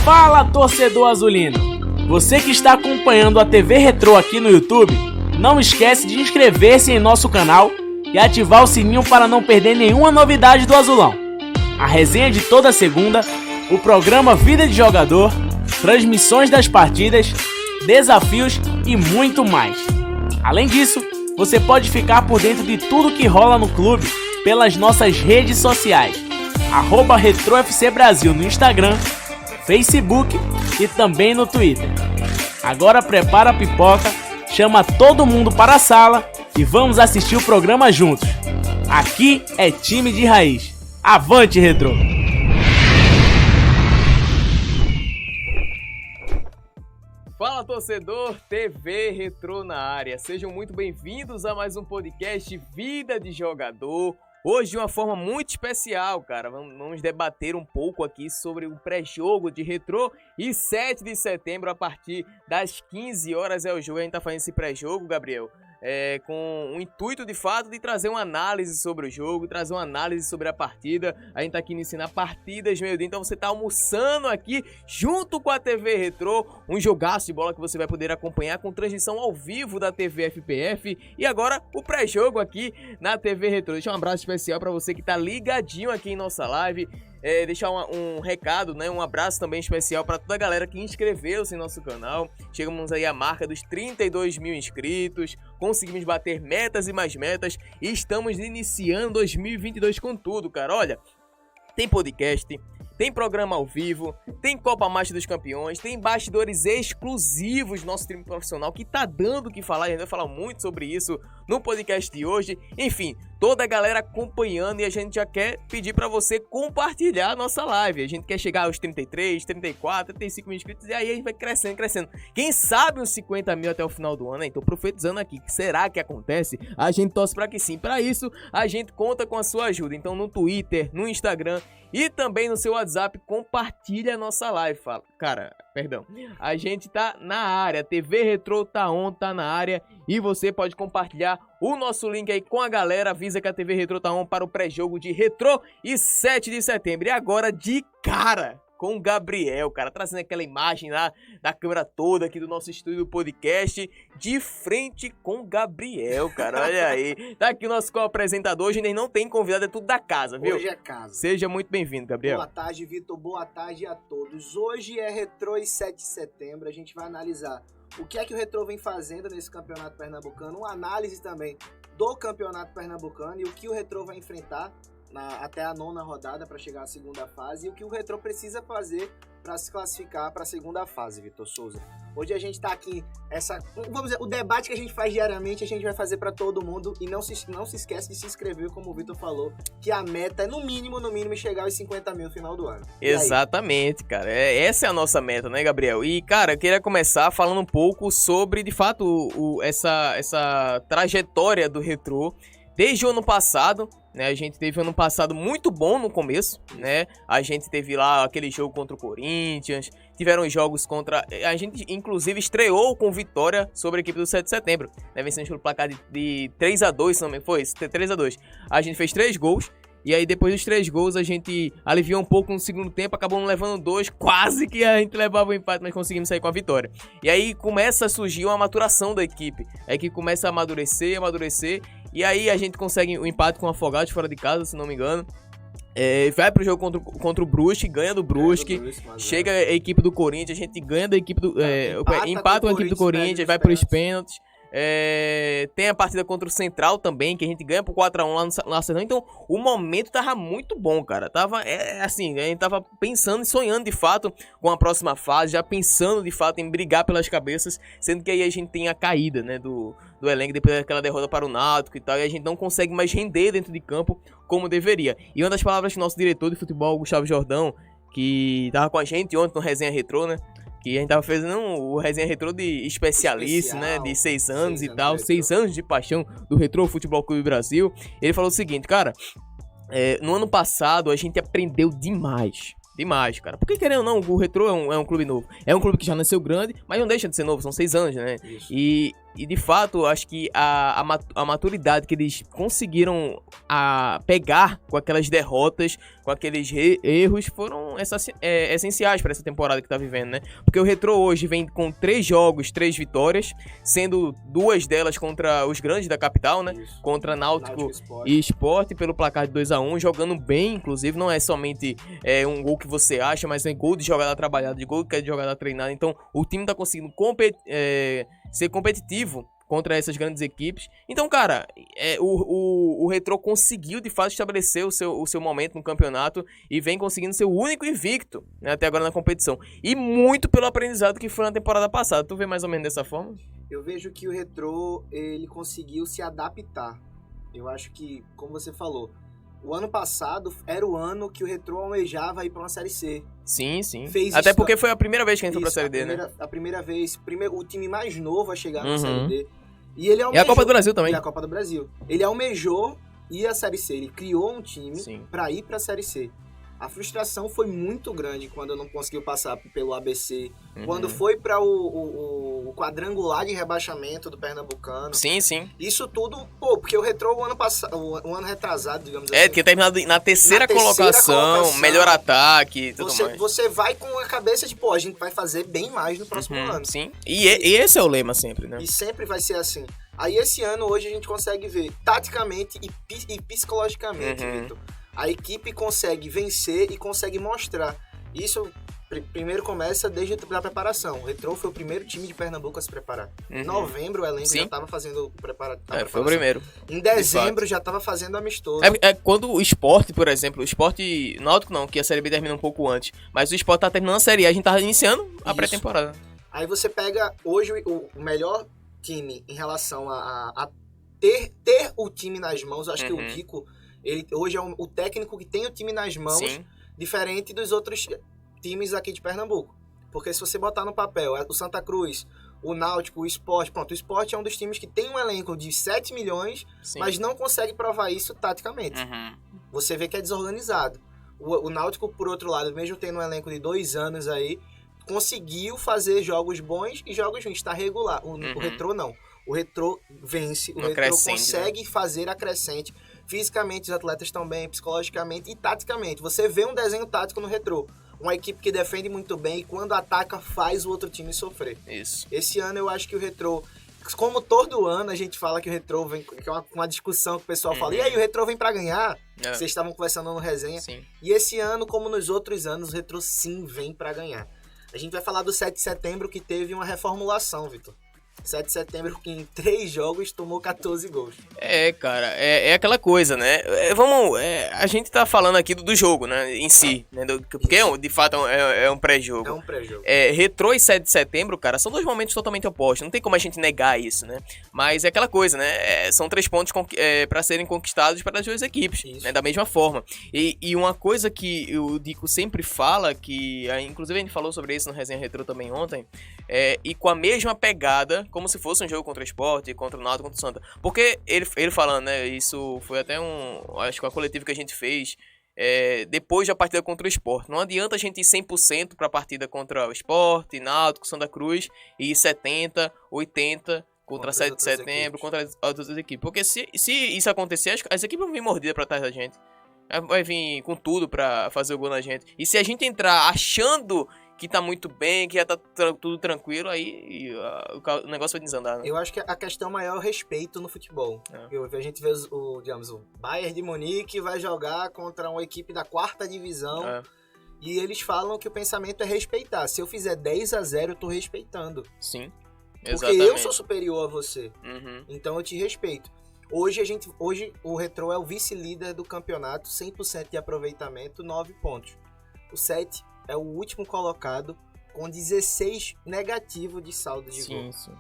Fala, torcedor azulino! Você que está acompanhando a TV Retrô aqui no YouTube, não esquece de inscrever-se em nosso canal e ativar o sininho para não perder nenhuma novidade do Azulão. A resenha de toda segunda, o programa Vida de Jogador, transmissões das partidas, desafios e muito mais. Além disso, você pode ficar por dentro de tudo que rola no clube pelas nossas redes sociais, @RetroFCBrasil no Instagram, Facebook e também no Twitter. Agora prepara a pipoca, chama todo mundo para a sala e vamos assistir o programa juntos. Aqui é time de raiz. Avante, Retrô! Fala, torcedor, TV Retrô na área. Sejam muito bem-vindos a mais um podcast Vida de Jogador. Hoje de uma forma muito especial, cara. Vamos debater um pouco aqui sobre o pré-jogo de Retrô e 7 de setembro, a partir das 15 horas é o jogo. A gente tá fazendo esse pré-jogo, Gabriel, com o intuito, de fato, de trazer uma análise sobre o jogo, trazer uma análise sobre a partida. A gente tá aqui ensinando partidas meio-dia, então você tá almoçando aqui junto com a TV Retrô, um jogaço de bola que você vai poder acompanhar com transmissão ao vivo da TV FPF e agora o pré-jogo aqui na TV Retrô. Deixa um abraço especial para você que tá ligadinho aqui em nossa live. Deixar um recado, né? Um abraço também especial para toda a galera que inscreveu-se em nosso canal. Chegamos aí à marca dos 32 mil inscritos, conseguimos bater metas e mais metas e estamos iniciando 2022 com tudo, cara. Olha, tem podcast, tem programa ao vivo, tem Copa Master dos Campeões, tem bastidores exclusivos do nosso time profissional que tá dando o que falar. A gente vai falar muito sobre isso no podcast de hoje. Enfim, toda a galera acompanhando, e a gente já quer pedir pra você compartilhar a nossa live. A gente quer chegar aos 33, 34, 35 mil inscritos, e aí a gente vai crescendo. Quem sabe uns 50 mil até o final do ano, né? Então profetizando aqui, que será que acontece? A gente torce pra que sim. Pra isso, a gente conta com a sua ajuda. Então no Twitter, no Instagram e também no seu WhatsApp, compartilha a nossa live. Fala, cara, perdão. A gente tá na área, TV Retrô tá na área, e você pode compartilhar o nosso link aí com a galera. Avisa que a TV Retrô tá para o pré-jogo de Retrô e 7 de setembro. E agora de cara com o Gabriel, cara, trazendo aquela imagem lá da câmera toda aqui do nosso estúdio do podcast, de frente com o Gabriel, cara, olha aí. Tá aqui o nosso co-apresentador, hoje nem não tem convidado, é tudo da casa, viu? Hoje é casa. Seja muito bem-vindo, Gabriel. Boa tarde, Vitor, boa tarde a todos. Hoje é Retrô e 7 de setembro, a gente vai analisar o que é que o Retrô vem fazendo nesse campeonato pernambucano, uma análise também do campeonato pernambucano e o que o Retrô vai enfrentar até a 9ª rodada para chegar à segunda fase, e o que o Retrô precisa fazer para se classificar para a segunda fase, Vitor Souza. Hoje a gente está aqui, vamos dizer, o debate que a gente faz diariamente, a gente vai fazer para todo mundo, e não se esquece de se inscrever, como o Vitor falou, que a meta é no mínimo chegar aos 50 mil no final do ano. Exatamente, cara, essa é a nossa meta, né, Gabriel? E, cara, eu queria começar falando um pouco sobre, de fato, essa trajetória do Retrô desde o ano passado, né? A gente teve um ano passado muito bom no começo, né? A gente teve lá aquele jogo contra o Corinthians, tiveram jogos contra... A gente, inclusive, estreou com vitória sobre a equipe do 7 de setembro, né? Vencendo pelo placar de 3-2, também foi? 3-2. A gente fez 3 gols, e aí depois dos 3 gols a gente aliviou um pouco no segundo tempo, acabou levando 2, quase que a gente levava o empate, mas conseguimos sair com a vitória. E aí começa a surgir uma maturação da equipe, a equipe começa a amadurecer, e aí a gente consegue o empate com o Afogados fora de casa, se não me engano. Vai pro jogo contra o Brusque, ganha do Brusque, chega a equipe do Corinthians, a gente ganha da equipe do... empata com a equipe do Corinthians, vai pros pênaltis. Tem a partida contra o Central também, que a gente ganha por 4-1 lá no Sertão. Então o momento tava muito bom, cara. Assim, a gente tava pensando e sonhando de fato com a próxima fase, já pensando de fato em brigar pelas cabeças, sendo que aí a gente tem a caída, né, do elenco depois daquela derrota para o Náutico e tal, e a gente não consegue mais render dentro de campo como deveria. E uma das palavras que o nosso diretor de futebol, Gustavo Jordão, que tava com a gente ontem no Resenha Retrô, né, que a gente tava fazendo o Resenha Retrô de especialista, né, de 6 anos e tal, 6 anos de paixão do Retrô Futebol Clube Brasil. Ele falou o seguinte, cara, no ano passado a gente aprendeu demais, cara. Porque, querendo ou não, o Retrô é um clube novo. É um clube que já nasceu grande, mas não deixa de ser novo, são 6 anos, né? Isso. E de fato, acho que a maturidade que eles conseguiram pegar com aquelas derrotas, com aqueles erros, foram essenciais para essa temporada que tá vivendo, né? Porque o Retrô hoje vem com 3 jogos, 3 vitórias, sendo 2 delas contra os grandes da capital, né? Isso. Contra Náutico e Sport, pelo placar de 2-1, jogando bem, inclusive, não é somente um gol que você acha, mas é gol de jogada trabalhada, de gol que é de jogada treinada. Então, o time tá conseguindo ser competitivo contra essas grandes equipes. Então, cara, o Retrô conseguiu de fato estabelecer o seu momento no campeonato e vem conseguindo ser o único invicto, né, até agora na competição. E muito pelo aprendizado que foi na temporada passada. Tu vê mais ou menos dessa forma? Eu vejo que o Retrô, ele conseguiu se adaptar. Eu acho que, como você falou, o ano passado era o ano que o Retrô almejava ir para uma Série C. Sim. Até porque foi a primeira vez que a gente foi pra Série D, né? A primeira vez, o time mais novo a chegar na Série D. E ele almejou, e a Copa do Brasil também. E a Copa do Brasil. Ele almejou ir à Série C. Ele criou um time para ir pra Série C. A frustração foi muito grande quando não conseguiu passar pelo ABC. Quando foi para o quadrangular de rebaixamento do Pernambucano. Sim. Isso tudo, porque o Retrô o ano retrasado, digamos assim. Tinha terminado na terceira colocação, melhor ataque e tudo mais. Você vai com a cabeça de, a gente vai fazer bem mais no próximo ano. Sim, e esse é o lema sempre, né? E sempre vai ser assim. Aí esse ano, hoje, a gente consegue ver taticamente e psicologicamente, Vitor. A equipe consegue vencer e consegue mostrar. Isso primeiro começa desde a preparação. O Retrô foi o primeiro time de Pernambuco a se preparar. Em novembro, o elenco já estava fazendo o preparação. Foi o primeiro. Em dezembro, já estava fazendo amistoso. Quando o Sport, por exemplo, o Sport Náutico não, que a Série B termina um pouco antes, mas o Sport tá terminando a Série A, a gente tá iniciando a pré-temporada. Aí você pega hoje o melhor time em relação a ter o time nas mãos. Eu acho que o Uhum. Kiko, ele hoje é o técnico que tem o time nas mãos, Sim. diferente dos outros times aqui de Pernambuco. Porque se você botar no papel o Santa Cruz, o Náutico, o Sport, pronto, o Sport é um dos times que tem um elenco de 7 milhões, Sim. mas não consegue provar isso taticamente. Uhum. Você vê que é desorganizado. O Náutico, por outro lado, mesmo tendo um elenco de 2 anos aí, conseguiu fazer jogos bons e jogos ruins, está regular. O Retrô não. O Retrô vence, o No Retrô crescente, consegue fazer a crescente. Fisicamente os atletas estão bem, psicologicamente e taticamente. Você vê um desenho tático no Retrô. Uma equipe que defende muito bem e quando ataca faz o outro time sofrer. Isso. Esse ano eu acho que o Retrô, como todo ano a gente fala que o Retrô vem, que é uma discussão que o pessoal fala, e aí o Retrô vem pra ganhar? É. Vocês estavam conversando no resenha. Sim. E esse ano, como nos outros anos, o Retrô sim vem pra ganhar. A gente vai falar do 7 de setembro que teve uma reformulação, Vitor. 7 de setembro que em 3 jogos tomou 14 gols. Cara, é aquela coisa, né? A gente tá falando aqui do jogo, né? Em si, né? Porque de fato é um pré-jogo. É um pré-jogo. Retrô e 7 de setembro, cara, são 2 momentos totalmente opostos. Não tem como a gente negar isso, né? Mas é aquela coisa, né? São 3 pontos pra serem conquistados pelas 2 equipes, né? Da mesma forma. E uma coisa que o Dico sempre fala, que inclusive a gente falou sobre isso no Resenha Retrô também ontem, e com a mesma pegada, como se fosse um jogo contra o Sport, contra o Náutico, contra o Santa. Porque ele falando, né? Isso foi até acho que uma coletiva que a gente fez depois da partida contra o Sport. Não adianta a gente ir 100% para a partida contra o Sport, Náutico, Santa Cruz e ir 70, 80 contra 7 de setembro, contra as outras equipes. Porque se isso acontecer, as equipes vão vir mordidas para trás da gente. Vai vir com tudo para fazer o gol na gente. E se a gente entrar achando que tá muito bem, que já tá tudo tranquilo, aí o negócio vai desandar, né? Eu acho que a questão maior é o respeito no futebol. A gente vê o Bayern de Munique vai jogar contra uma equipe da 4ª divisão e eles falam que o pensamento é respeitar. Se eu fizer 10-0, eu tô respeitando. Sim, exatamente. Porque eu sou superior a você. Uhum. Então eu te respeito. Hoje o Retrô é o vice-líder do campeonato, 100% de aproveitamento, 9 pontos. O 7 é o último colocado com 16 negativo de saldo de gol. Sim.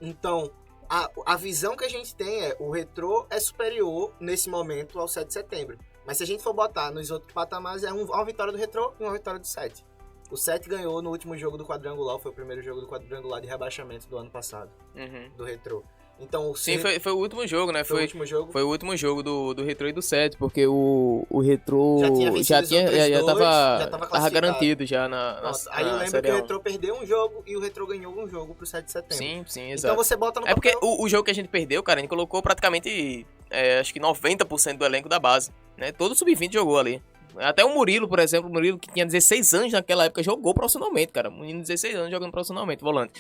Então, a visão que a gente tem o Retrô é superior nesse momento ao 7 de setembro. Mas se a gente for botar nos outros patamares, é uma vitória do Retrô e uma vitória do 7. O 7 ganhou no último jogo do quadrangular, foi o primeiro jogo do quadrangular de rebaixamento do ano passado, do Retrô. Então, sim, foi o último jogo, né? Foi o último jogo. Foi o último jogo do Retrô e do 7, porque o Retrô já tava garantido já na aí eu lembro que o Retrô perdeu um jogo e o Retrô ganhou um jogo pro 7 de setembro. Sim, exato. Então você bota no papel... porque o jogo que a gente perdeu, cara, a gente colocou praticamente, acho que 90% do elenco da base, né? Todo sub-20 jogou ali. Até o Murilo, por exemplo, o Murilo que tinha 16 anos naquela época, jogou profissionalmente, cara. Um menino de 16 anos jogando profissionalmente, volante.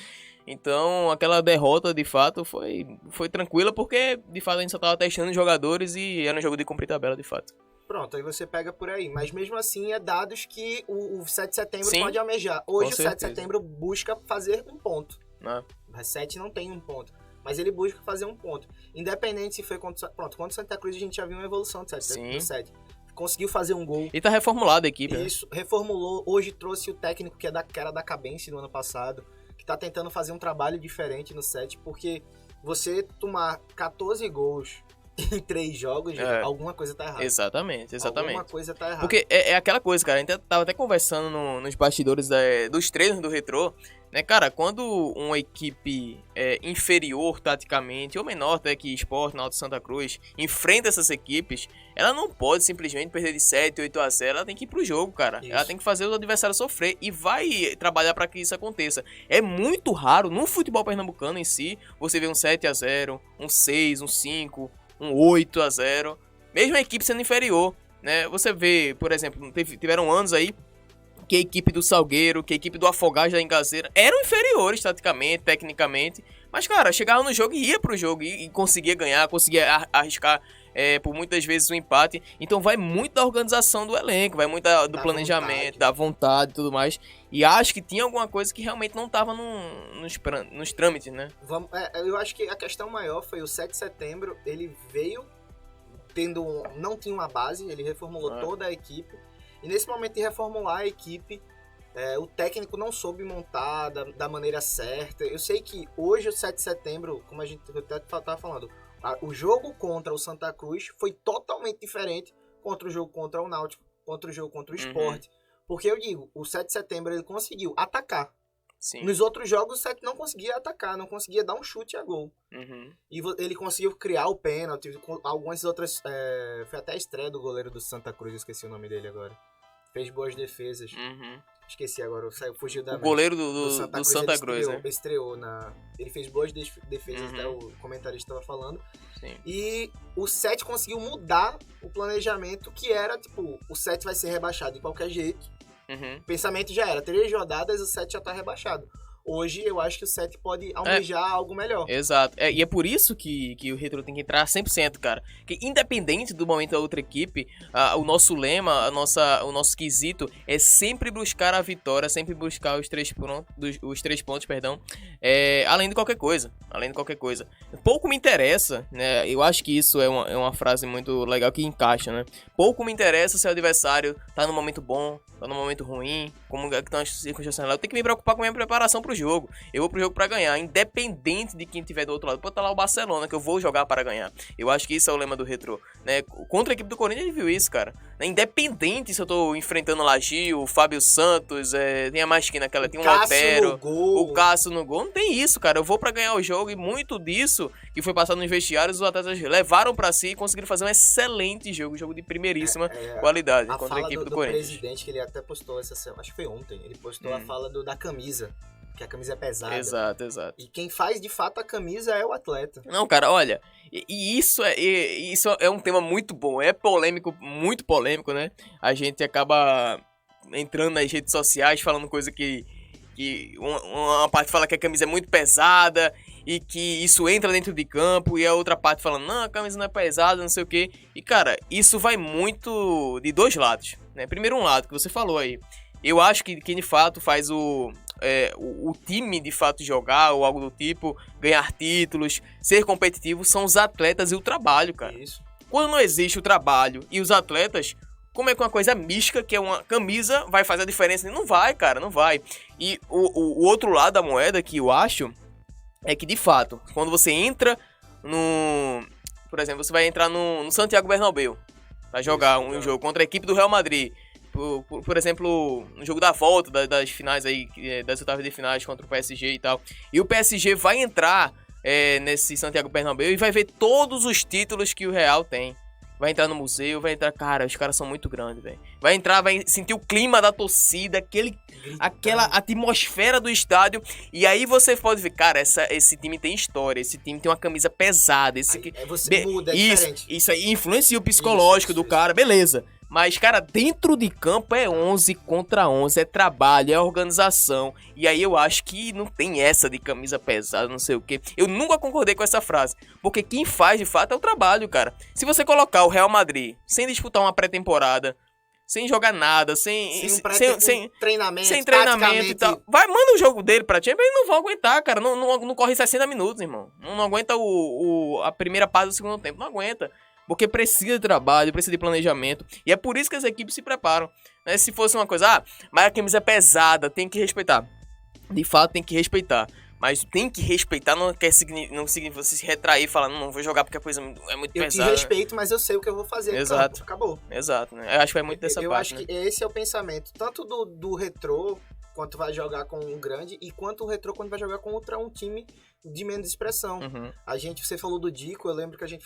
Então, aquela derrota, de fato, foi tranquila, porque, de fato, a gente só tava testando jogadores e era um jogo de cumprir tabela, de fato. Pronto, aí você pega por aí. Mas, mesmo assim, é dados que o 7 de setembro Sim, pode almejar. Hoje, o 7 de certeza. setembro busca fazer um ponto. O 7 não tem um ponto. Mas ele busca fazer um ponto. Independente se foi contra... Pronto, contra o Santa Cruz, a gente já viu uma evolução do 7. Conseguiu fazer um gol. E tá reformulado a equipe, Isso, reformulou. Hoje trouxe o técnico que era da Cabense no ano passado, que tá tentando fazer um trabalho diferente no 7, porque você tomar 14 gols em 3 jogos, alguma coisa tá errada. Exatamente. Alguma coisa tá errada. Porque é aquela coisa, cara, a gente tava até conversando nos bastidores dos treinos do Retrô, né, cara, quando uma equipe inferior taticamente, ou menor até que Sport, Náutico, Santa Cruz, enfrenta essas equipes, ela não pode simplesmente perder de 7, 8-0, ela tem que ir pro jogo, cara. Isso. Ela tem que fazer o adversário sofrer e vai trabalhar para que isso aconteça. É muito raro, no futebol pernambucano em si, você ver um 7-0, um 6, um 5, um 8-0, mesmo a equipe sendo inferior, né? Você vê, por exemplo, tiveram anos aí que a equipe do Salgueiro, que a equipe do Afogados da Engazeira eram inferiores taticamente, tecnicamente, mas, cara, chegava no jogo e ia pro jogo e conseguia ganhar, conseguia arriscar por muitas vezes o empate. Então vai muito da organização do elenco, vai muito do planejamento, da vontade e tudo mais. E acho que tinha alguma coisa que realmente não tava nos trâmites, né? Eu acho que a questão maior foi o 7 de setembro, ele veio não tinha uma base, ele reformulou toda a equipe. E nesse momento de reformular a equipe, o técnico não soube montar da maneira certa. Eu sei que hoje, o 7 de setembro, como a gente até estava falando, O jogo contra o Santa Cruz foi totalmente diferente contra o jogo contra o Náutico, contra o jogo contra o Sport. Porque eu digo, o 7 de setembro ele conseguiu atacar. Sim. Nos outros jogos, o 7 não conseguia atacar, não conseguia dar um chute a gol. E ele conseguiu criar o pênalti, algumas outras... foi até a estreia do goleiro do Santa Cruz, eu esqueci o nome dele agora. Fez boas defesas. Esqueci agora, fugiu da... O goleiro do Santa Cruz, né? Estreou ele fez boas defesas, até o comentarista estava falando. Sim. E o 7 conseguiu mudar o planejamento, que era, tipo, o 7 vai ser rebaixado de qualquer jeito. O pensamento já era, 3 rodadas, o 7 já tá rebaixado. Hoje, eu acho que o 7 pode almejar algo melhor. Exato. E é por isso que o Retrô tem que entrar 100%, cara. Que independente do momento da outra equipe, o nosso lema, o nosso quesito é sempre buscar a vitória, sempre buscar os 3 pontos, além de qualquer coisa. Pouco me interessa, né? Eu acho que isso é uma frase muito legal que encaixa, né? Pouco me interessa se o adversário tá no momento bom, tá no momento ruim, como é que estão as circunstâncias lá. Eu tenho que me preocupar com a minha preparação pro jogo. Eu vou pro jogo pra ganhar, independente de quem tiver do outro lado. Pode estar lá o Barcelona, que eu vou jogar para ganhar. Eu acho que isso é o lema do Retrô, né? Contra a equipe do Corinthians, ele viu isso, cara. Independente se eu tô enfrentando o Lagio, o Fábio Santos, tem a mais que naquela, tem um Otero, o Cássio no gol. Não tem isso, cara. Eu vou pra ganhar o jogo e muito disso que foi passado nos vestiários, os atletas levaram pra si e conseguiram fazer um excelente jogo de primeiríssima qualidade contra a equipe do Corinthians. O presidente, que ele até postou essa semana, acho que foi ontem, ele postou a fala da camisa, que a camisa é pesada. Exato. E quem faz de fato a camisa é o atleta. Não, cara, olha, isso é um tema muito bom, é polêmico, muito polêmico, né? A gente acaba entrando nas redes sociais falando coisa que uma parte fala que a camisa é muito pesada e que isso entra dentro de campo, e a outra parte falando, não, a camisa não é pesada, não sei o que. E, cara, isso vai muito de dois lados, né? Primeiro, um lado que você falou aí. Eu acho que quem de fato faz o time de fato jogar ou algo do tipo, ganhar títulos, ser competitivo, são os atletas e o trabalho, cara. Isso. Quando não existe o trabalho e os atletas, como é que uma coisa mística, que é uma camisa, vai fazer a diferença? Não vai, cara, não vai. E o outro lado da moeda que eu acho é que, de fato, quando você entra por exemplo, você vai entrar no Santiago Bernabéu pra jogar um jogo contra a equipe do Real Madrid. Por exemplo, no jogo da volta das finais aí, das oitavas de finais contra o PSG e tal. E o PSG vai entrar nesse Santiago Bernabéu e vai ver todos os títulos que o Real tem. Vai entrar no museu, vai entrar... Cara, os caras são muito grandes, velho. Vai entrar, vai sentir o clima da torcida, aquela atmosfera do estádio. E aí você pode ver, cara, esse time tem história, esse time tem uma camisa pesada. Você muda, é diferente. Isso aí influencia o psicológico do cara, beleza. Mas, cara, dentro de campo é 11 contra 11, é trabalho, é organização. E aí eu acho que não tem essa de camisa pesada, não sei o quê. Eu nunca concordei com essa frase, porque quem faz de fato é o trabalho, cara. Se você colocar o Real Madrid sem disputar uma pré-temporada, sem jogar nada, sem treinamento e tal, manda o jogo dele pra Champions, eles não vão aguentar, cara. Não corre 60 minutos, irmão. Não aguenta a primeira parte do segundo tempo, não aguenta. Porque precisa de trabalho, precisa de planejamento. E é por isso que as equipes se preparam, né? Se fosse uma coisa, mas a camisa é pesada, tem que respeitar. De fato, tem que respeitar. Mas tem que respeitar, não significa você se retrair e falar, não vou jogar porque a coisa é muito pesada. Eu te respeito, mas eu sei o que eu vou fazer. Exato. Campo. Acabou. Exato, né? Eu acho que vai muito dessa parte, Eu acho né? que esse é o pensamento, tanto do Retrô, quanto vai jogar com um grande, e quanto o Retrô quando vai jogar contra um time de menos expressão. Você falou do Dico, eu lembro que a gente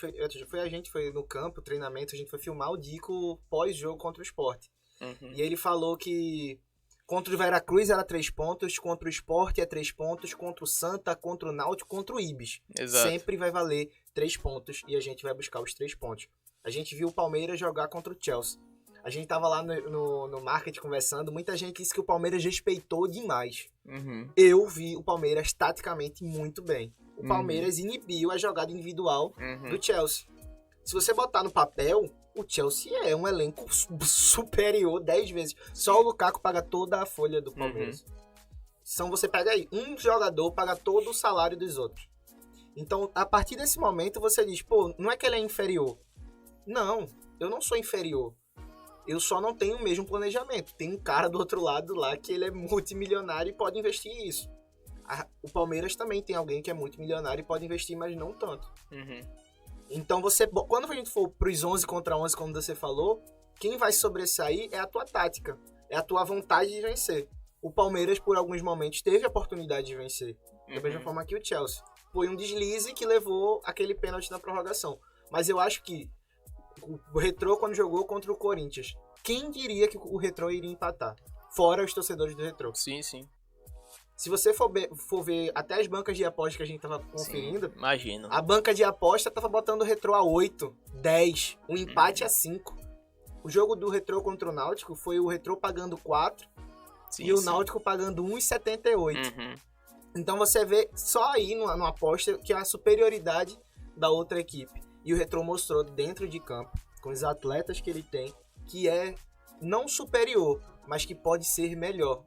foi no campo, treinamento, a gente foi filmar o Dico pós-jogo contra o Sport. E ele falou que contra o Veracruz era 3 pontos, contra o Sport é 3 pontos, contra o Santa, contra o Náutico, contra o Ibis. Exato. Sempre vai valer 3 pontos e a gente vai buscar os 3 pontos. A gente viu o Palmeiras jogar contra o Chelsea. A gente tava lá no market conversando, muita gente disse que o Palmeiras respeitou demais. Eu vi o Palmeiras taticamente muito bem. O Palmeiras inibiu a jogada individual do Chelsea. Se você botar no papel, o Chelsea é um elenco superior 10 vezes. Só o Lukaku paga toda a folha do Palmeiras. Então você pega aí, um jogador paga todo o salário dos outros. Então, a partir desse momento, você diz, pô, não é que ele é inferior. Não, eu não sou inferior. Eu só não tenho o mesmo planejamento. Tem um cara do outro lado lá que ele é multimilionário e pode investir isso. O Palmeiras também tem alguém que é multimilionário e pode investir, mas não tanto. Então, quando a gente for pros 11 contra 11, como você falou, quem vai sobressair é a tua tática, é a tua vontade de vencer. O Palmeiras, por alguns momentos, teve a oportunidade de vencer. Da mesma forma que o Chelsea. Foi um deslize que levou aquele pênalti na prorrogação. Mas eu acho que o Retrô, quando jogou contra o Corinthians, quem diria que o Retrô iria empatar? Fora os torcedores do Retrô. Sim, sim. Se você for ver até as bancas de aposta que a gente tava conferindo, sim, imagino. A banca de aposta tava botando o Retrô a 8, 10, um empate a 5. O jogo do Retrô contra o Náutico foi o Retrô pagando 4 e o Náutico pagando 1,78. Então você vê só aí numa aposta que é a superioridade da outra equipe. E o Retrô mostrou dentro de campo, com os atletas que ele tem, que é não superior, mas que pode ser melhor.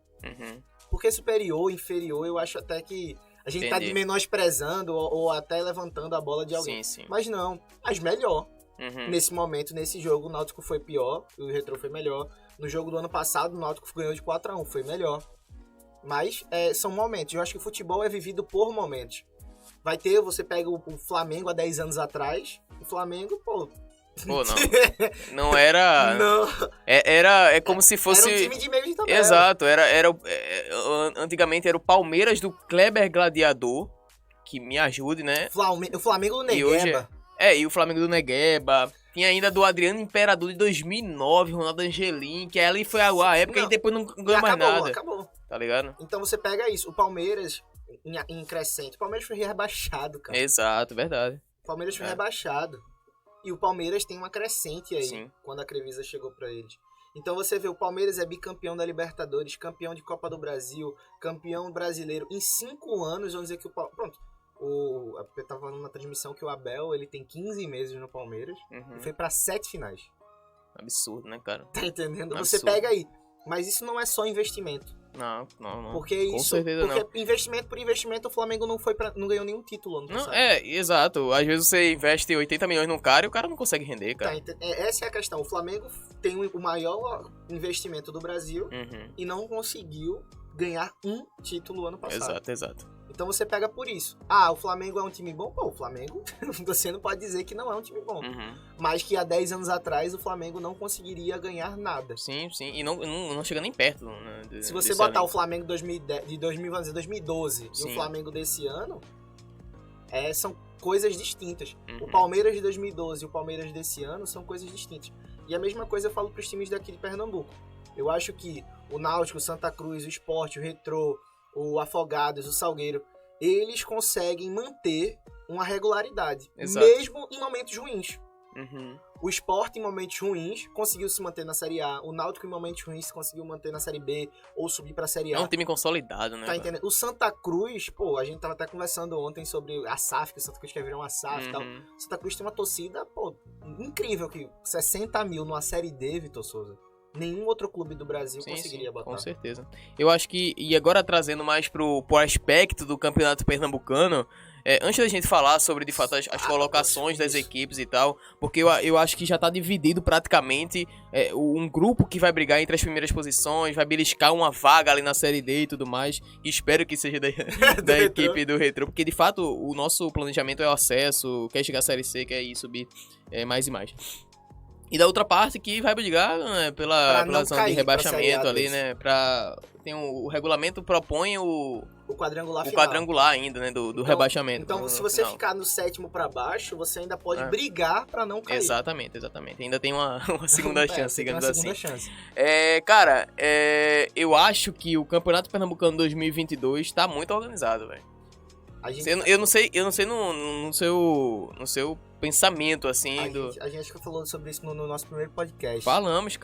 Porque superior, inferior, eu acho até que a gente tá menosprezando ou até levantando a bola de alguém. Sim, sim. Mas não, mas melhor. Nesse momento, nesse jogo, o Náutico foi pior, o Retrô foi melhor. No jogo do ano passado, o Náutico ganhou de 4-1, foi melhor. Mas são momentos. Eu acho que o futebol é vivido por momentos. Você pega o Flamengo há 10 anos atrás, o Flamengo, Pô, não. Não era... Não. É como se fosse... Era um time de meio de tabela. Exato. Antigamente era o Palmeiras do Kleber Gladiador, que me ajude, né? O Flamengo do Negueba. E o Flamengo do Negueba. Tinha ainda do Adriano Imperador de 2009, Ronaldo Angelim, que ali foi a época e depois não ganhou mais nada. Acabou. Tá ligado? Então você pega isso. O Palmeiras, em crescente, o Palmeiras foi rebaixado, cara. Exato, verdade. O Palmeiras foi rebaixado. E o Palmeiras tem uma crescente aí, sim, quando a Crevisa chegou pra eles. Então você vê, o Palmeiras é bicampeão da Libertadores, campeão de Copa do Brasil, campeão brasileiro. Em 5 anos, vamos dizer que o Palmeiras... Pronto. Eu tava falando na transmissão que o Abel, ele tem 15 meses no Palmeiras e foi pra 7 finais. Absurdo, né, cara? Tá entendendo? Absurdo. Você pega aí. Mas isso não é só investimento. Não. Porque Com certeza porque investimento por investimento, o Flamengo não ganhou nenhum título ano passado. Exato. Às vezes você investe 80 milhões num cara e o cara não consegue render, cara. Essa é a questão. O Flamengo tem o maior investimento do Brasil e não conseguiu ganhar um título ano passado. Exato. Então você pega por isso. O Flamengo é um time bom? Pô, o Flamengo, você não pode dizer que não é um time bom. Mas que há 10 anos atrás o Flamengo não conseguiria ganhar nada. Sim. E não chega nem perto. Né, se você botar o Flamengo de 2012 e o Flamengo desse ano, são coisas distintas. O Palmeiras de 2012 e o Palmeiras desse ano são coisas distintas. E a mesma coisa eu falo para os times daqui de Pernambuco. Eu acho que o Náutico, o Santa Cruz, o Sport, o Retrô, o Afogados, o Salgueiro, eles conseguem manter uma regularidade. Exato. Mesmo em momentos ruins. O Sport, em momentos ruins, conseguiu se manter na Série A. O Náutico, em momentos ruins, conseguiu manter na Série B ou subir pra Série A. É um time consolidado, né? Tá entendendo? O Santa Cruz, a gente tava até conversando ontem sobre a SAF, que o Santa Cruz quer virar uma SAF e tal. O Santa Cruz tem uma torcida, incrível, que 60 mil numa Série D, Vitor Souza. Nenhum outro clube do Brasil conseguiria botar. Com certeza. Eu acho que, e agora trazendo mais pro aspecto do Campeonato Pernambucano, antes da gente falar sobre, de fato, as colocações das equipes e tal, porque eu acho que já tá dividido praticamente um grupo que vai brigar entre as primeiras posições, vai beliscar uma vaga ali na Série D e tudo mais, e espero que seja da equipe do Retrô, porque de fato o nosso planejamento é o acesso, quer chegar à Série C, quer ir subir mais e mais. E da outra parte que vai brigar, né, pela zona de rebaixamento ali, né? O regulamento propõe o quadrangular final. O quadrangular ainda, né? Do rebaixamento. Então, se você ficar no 7º pra baixo, você ainda pode brigar pra não cair. Exatamente. Ainda tem uma segunda chance, digamos assim. Chance. Cara, eu acho que o Campeonato Pernambucano 2022 tá muito organizado, velho. Eu não sei no seu pensamento, assim, a gente falou sobre isso no nosso primeiro podcast. Falamos.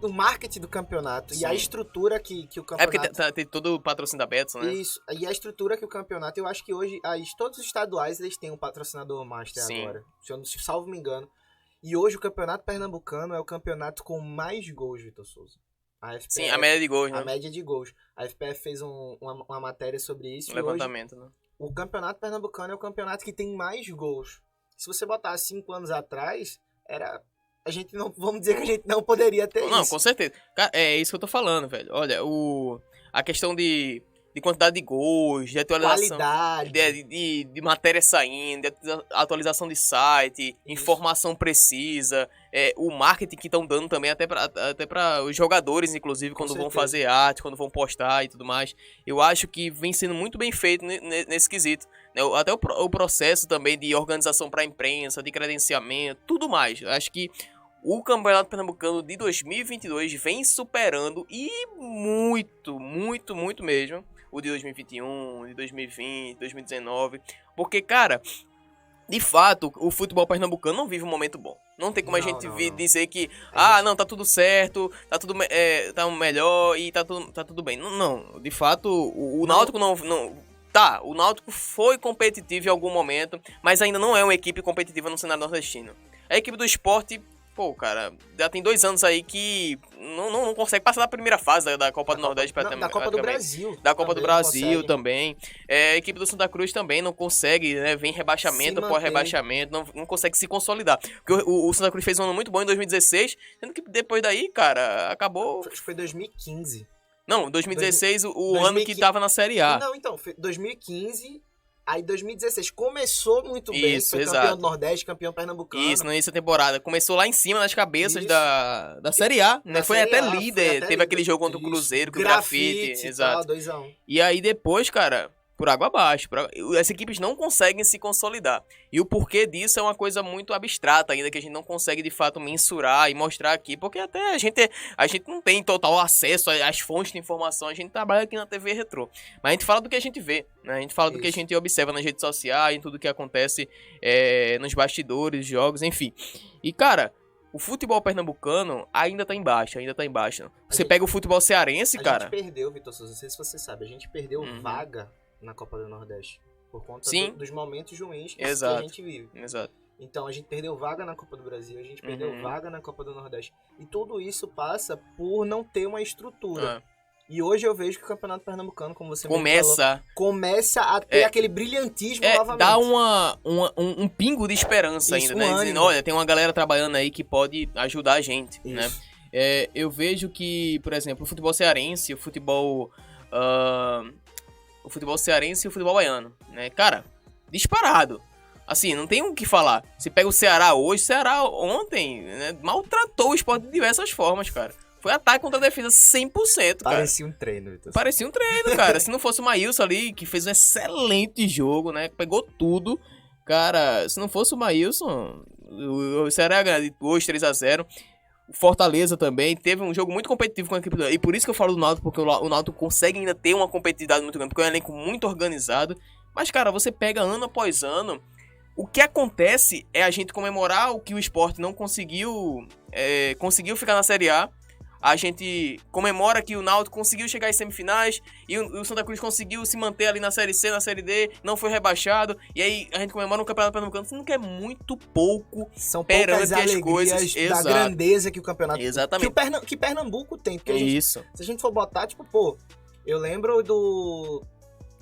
O marketing do campeonato. Sim. E a estrutura que o campeonato... porque tem todo o patrocínio da Betson, né? Isso, e a estrutura que o campeonato... Eu acho que hoje, todos os estaduais, eles têm um patrocinador master. Sim. Agora. Se eu não salvo me engano. E hoje o campeonato pernambucano é o campeonato com mais gols, Vitor Souza. Sim, a média de gols, né? A média de gols. A FPF fez uma matéria sobre isso. Um levantamento, né? O campeonato pernambucano é o campeonato que tem mais gols. Se você botar 5 anos atrás, a gente não... Vamos dizer que a gente não poderia ter isso. Não, com certeza. Cara, é isso que eu tô falando, velho. Olha, a questão de de quantidade de gols, de atualização, Qualidade. de matéria saindo, de atualização de site, informação precisa, o marketing que estão dando também até para os jogadores, inclusive, quando vão fazer arte, quando vão postar e tudo mais. Eu acho que vem sendo muito bem feito nesse quesito. Até o processo também de organização para a imprensa, de credenciamento, tudo mais. Eu acho que o Campeonato Pernambucano de 2022 vem superando e muito, muito, muito mesmo o de 2021, de 2020, 2019. Porque, cara, de fato, o futebol pernambucano não vive um momento bom. Não tem como a gente dizer que, não, tá tudo certo, tá tudo tá melhor e tá tudo bem. Não, de fato, o Náutico não. Tá, o Náutico foi competitivo em algum momento, mas ainda não é uma equipe competitiva no cenário nordestino. A equipe do Sport, pô, cara, já tem 2 anos aí que não consegue passar da primeira fase da Copa do Nordeste. Da Copa do Brasil. Da Copa do Brasil também. A equipe do Santa Cruz também não consegue, né? Vem rebaixamento após rebaixamento, não consegue se consolidar. Porque o Santa Cruz fez um ano muito bom em 2016, sendo que depois daí, cara, acabou... Acho que foi 2015. Não, 2016, o ano que tava na Série A. Não, então, foi 2015... Aí 2016 começou muito bem, foi campeão do Nordeste, campeão pernambucano. Isso, no início da temporada. Começou lá em cima, nas cabeças da Série A, né? Foi até líder, teve aquele jogo contra o Cruzeiro, com o Grafite, exato. 2-1. E aí depois, cara, por água abaixo, as equipes não conseguem se consolidar. E o porquê disso é uma coisa muito abstrata ainda, que a gente não consegue de fato mensurar e mostrar aqui, porque até a gente não tem total acesso às fontes de informação, a gente trabalha aqui na TV Retrô. Mas a gente fala do que a gente vê, né? A gente fala do que a gente observa nas redes sociais, em tudo que acontece nos bastidores, jogos, enfim. E, cara, o futebol pernambucano ainda tá embaixo. Você pega o futebol cearense, cara... A gente perdeu, Vitor Souza, não sei se você sabe, a gente perdeu vaga na Copa do Nordeste, por conta dos momentos ruins que a gente vive. Exato. Então a gente perdeu vaga na Copa do Brasil, a gente perdeu vaga na Copa do Nordeste. E tudo isso passa por não ter uma estrutura. E hoje eu vejo que o Campeonato Pernambucano, como você começa a ter aquele brilhantismo novamente. Dá um pingo de esperança ainda, né? Dizendo, olha, tem uma galera trabalhando aí que pode ajudar a gente, né? Eu vejo que, por exemplo, o futebol cearense, o futebol cearense e o futebol baiano, né? Cara, disparado. Assim, não tem o que falar. Você pega o Ceará hoje, o Ceará ontem, né, maltratou o Sport de diversas formas, cara. Foi ataque contra a defesa 100%, cara. Parecia um treino, Vitor. Parecia um treino, cara. Se não fosse o Maílson ali, que fez um excelente jogo, né? Pegou tudo. Cara, se não fosse o Maílson, o Ceará ganhou de 2-3-0. O Fortaleza também teve um jogo muito competitivo com a equipe. E por isso que eu falo do Náutico, porque o Náutico consegue ainda ter uma competitividade muito grande, porque é um elenco muito organizado. Mas, cara, você pega ano após ano, o que acontece é a gente comemorar o que o Sport não conseguiu ficar na Série A. A gente comemora que o Náutico conseguiu chegar às semifinais e o Santa Cruz conseguiu se manter ali na Série C, na Série D, não foi rebaixado. E aí a gente comemora o Campeonato Pernambucano, sendo que é muito pouco perante as coisas da grandeza que o campeonato... Exatamente. Que Pernambuco tem. Porque se a gente for botar, tipo, pô, eu lembro do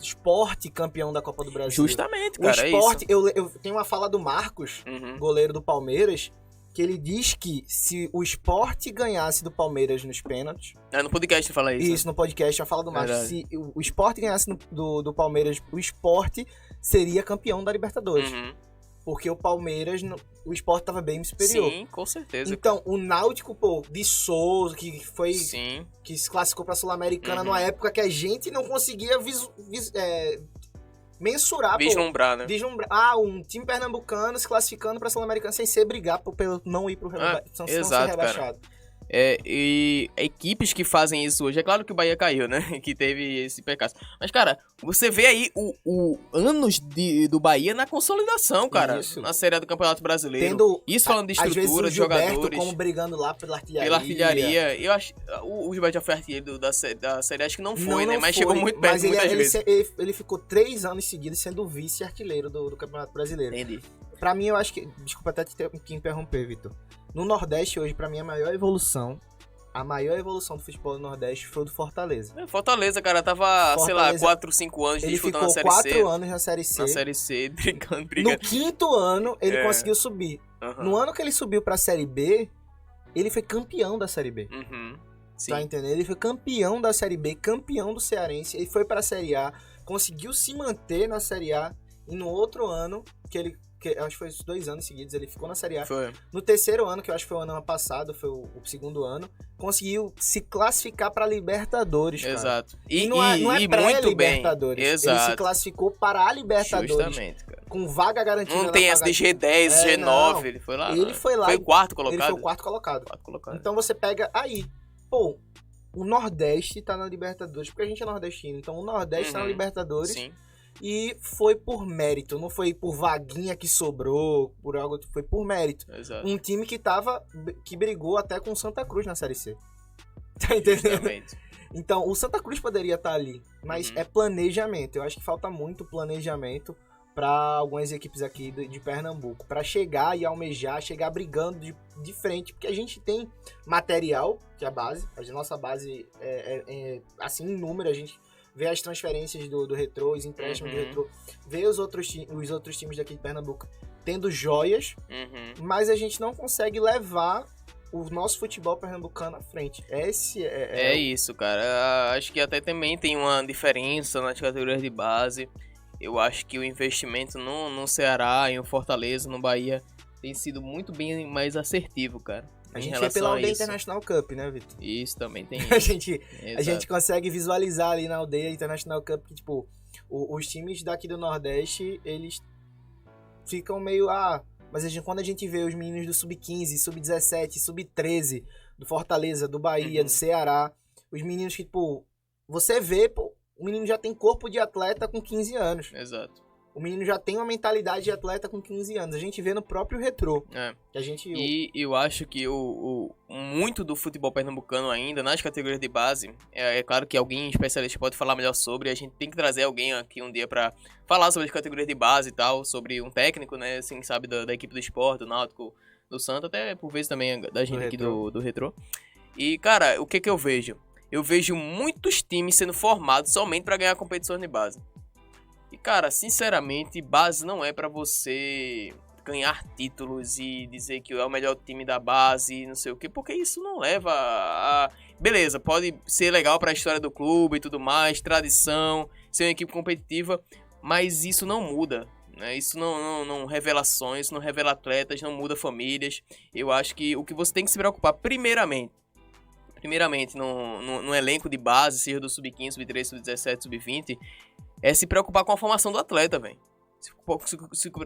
Sport campeão da Copa do Brasil. Justamente, cara, o Sport, eu tenho uma fala do Marcos, goleiro do Palmeiras, que ele diz que se o Sport ganhasse do Palmeiras nos pênaltis... No podcast fala isso. Isso, no podcast, a fala do Marcos. Se o Sport ganhasse do Palmeiras, o Sport seria campeão da Libertadores. Porque o Palmeiras, o Sport tava bem superior. Sim, com certeza. Então, o Náutico, pô, de Souza, que foi... Sim. Que se classificou pra Sul-Americana numa época que a gente não conseguia mensurar, vislumbrar, né? Um time pernambucano se classificando pra Sul-Americana sem ser brigar pelo não ir pro rebaixado. Exato, ser rebaixado. Cara. E equipes que fazem isso hoje, é claro que o Bahia caiu, né? Que teve esse pecado. Mas, cara, você vê aí o anos do Bahia na consolidação, cara. Isso. Na Série A do Campeonato Brasileiro. Isso falando de estrutura, de jogadores. Como brigando lá pela artilharia. Pela artilharia. Eu acho. O Gilberto já foi artilheiro da Série A, acho que não foi, né? Mas chegou muito perto muitas vezes. Ele ficou 3 anos seguidos sendo vice-artilheiro do Campeonato Brasileiro. Entendi. Pra mim, eu acho que... Desculpa até te interromper, Vitor. No Nordeste, hoje, pra mim, a maior evolução do futebol do Nordeste foi o do Fortaleza. Fortaleza, cara, tava, sei lá, 4, 5 anos disputando a Série C. Ele ficou 4 anos na Série C. Na Série C, brigando. No 5º ano, ele conseguiu subir. No ano que ele subiu pra Série B, ele foi campeão da Série B. Sim. Tá entendendo? Ele foi campeão da Série B, campeão do Cearense, ele foi pra Série A, conseguiu se manter na Série A, e no outro ano, acho que foi 2 anos seguidos, ele ficou na Série A. Foi. No terceiro ano, que eu acho que foi o ano passado, foi o segundo ano, conseguiu se classificar pra Libertadores, cara. Exato. E não é muito bem. pré-Libertadores. Exato. Ele se classificou para a Libertadores. Justamente, cara. Com vaga garantida. Não tem essa de G10, G9, não. ele foi lá. Ele foi lá. Foi o quarto colocado? Ele foi o quarto colocado. Quarto colocado. Então você pega aí, pô, o Nordeste tá na Libertadores, porque a gente é nordestino, então o Nordeste tá na Libertadores. Sim. E foi por mérito, não foi por vaguinha que sobrou, por algo, foi por mérito. Exato. Um time que brigou até com o Santa Cruz na Série C. Tá entendendo? Justamente. Então, o Santa Cruz poderia estar ali, mas é planejamento. Eu acho que falta muito planejamento para algumas equipes aqui de Pernambuco, para chegar e almejar, chegar brigando de frente, porque a gente tem material, que é a nossa base é assim em número, a gente vê as transferências do Retrô, os empréstimos do Retrô, vê os outros times daqui de Pernambuco tendo joias, mas a gente não consegue levar o nosso futebol pernambucano à frente. Esse é isso, cara. Acho que até também tem uma diferença nas categorias de base. Eu acho que o investimento no Ceará, em Fortaleza, no Bahia, tem sido muito bem mais assertivo, cara. A gente é pela Aldeia International Cup, né, Vitor? Isso também tem a isso. gente consegue visualizar ali na Aldeia International Cup que, tipo, os times daqui do Nordeste, eles ficam meio... Mas quando a gente vê os meninos do Sub-15, Sub-17, Sub-13, do Fortaleza, do Bahia, do Ceará, os meninos que, tipo, você vê, pô, o menino já tem corpo de atleta com 15 anos. Exato. O menino já tem uma mentalidade de atleta com 15 anos. A gente vê no próprio Retrô. E eu acho que muito do futebol pernambucano ainda, nas categorias de base, é claro que alguém especialista pode falar melhor sobre, a gente tem que trazer alguém aqui um dia pra falar sobre as categorias de base e tal, sobre um técnico, né, assim, sabe, da equipe do Sport, do Náutico, do Santa, até por vezes também da gente aqui do Retrô. E, cara, o que eu vejo? Eu vejo muitos times sendo formados somente pra ganhar competições de base. E, cara, sinceramente, base não é pra você ganhar títulos e dizer que é o melhor time da base, não sei o quê, porque isso não leva a... Beleza, pode ser legal pra história do clube e tudo mais, tradição, ser uma equipe competitiva, mas isso não muda, né? Isso não revela ações, não revela atletas, não muda famílias. Eu acho que o que você tem que se preocupar, primeiramente, no elenco de base, seja do Sub-15, Sub-13, Sub-17, Sub-20, é se preocupar com a formação do atleta, velho.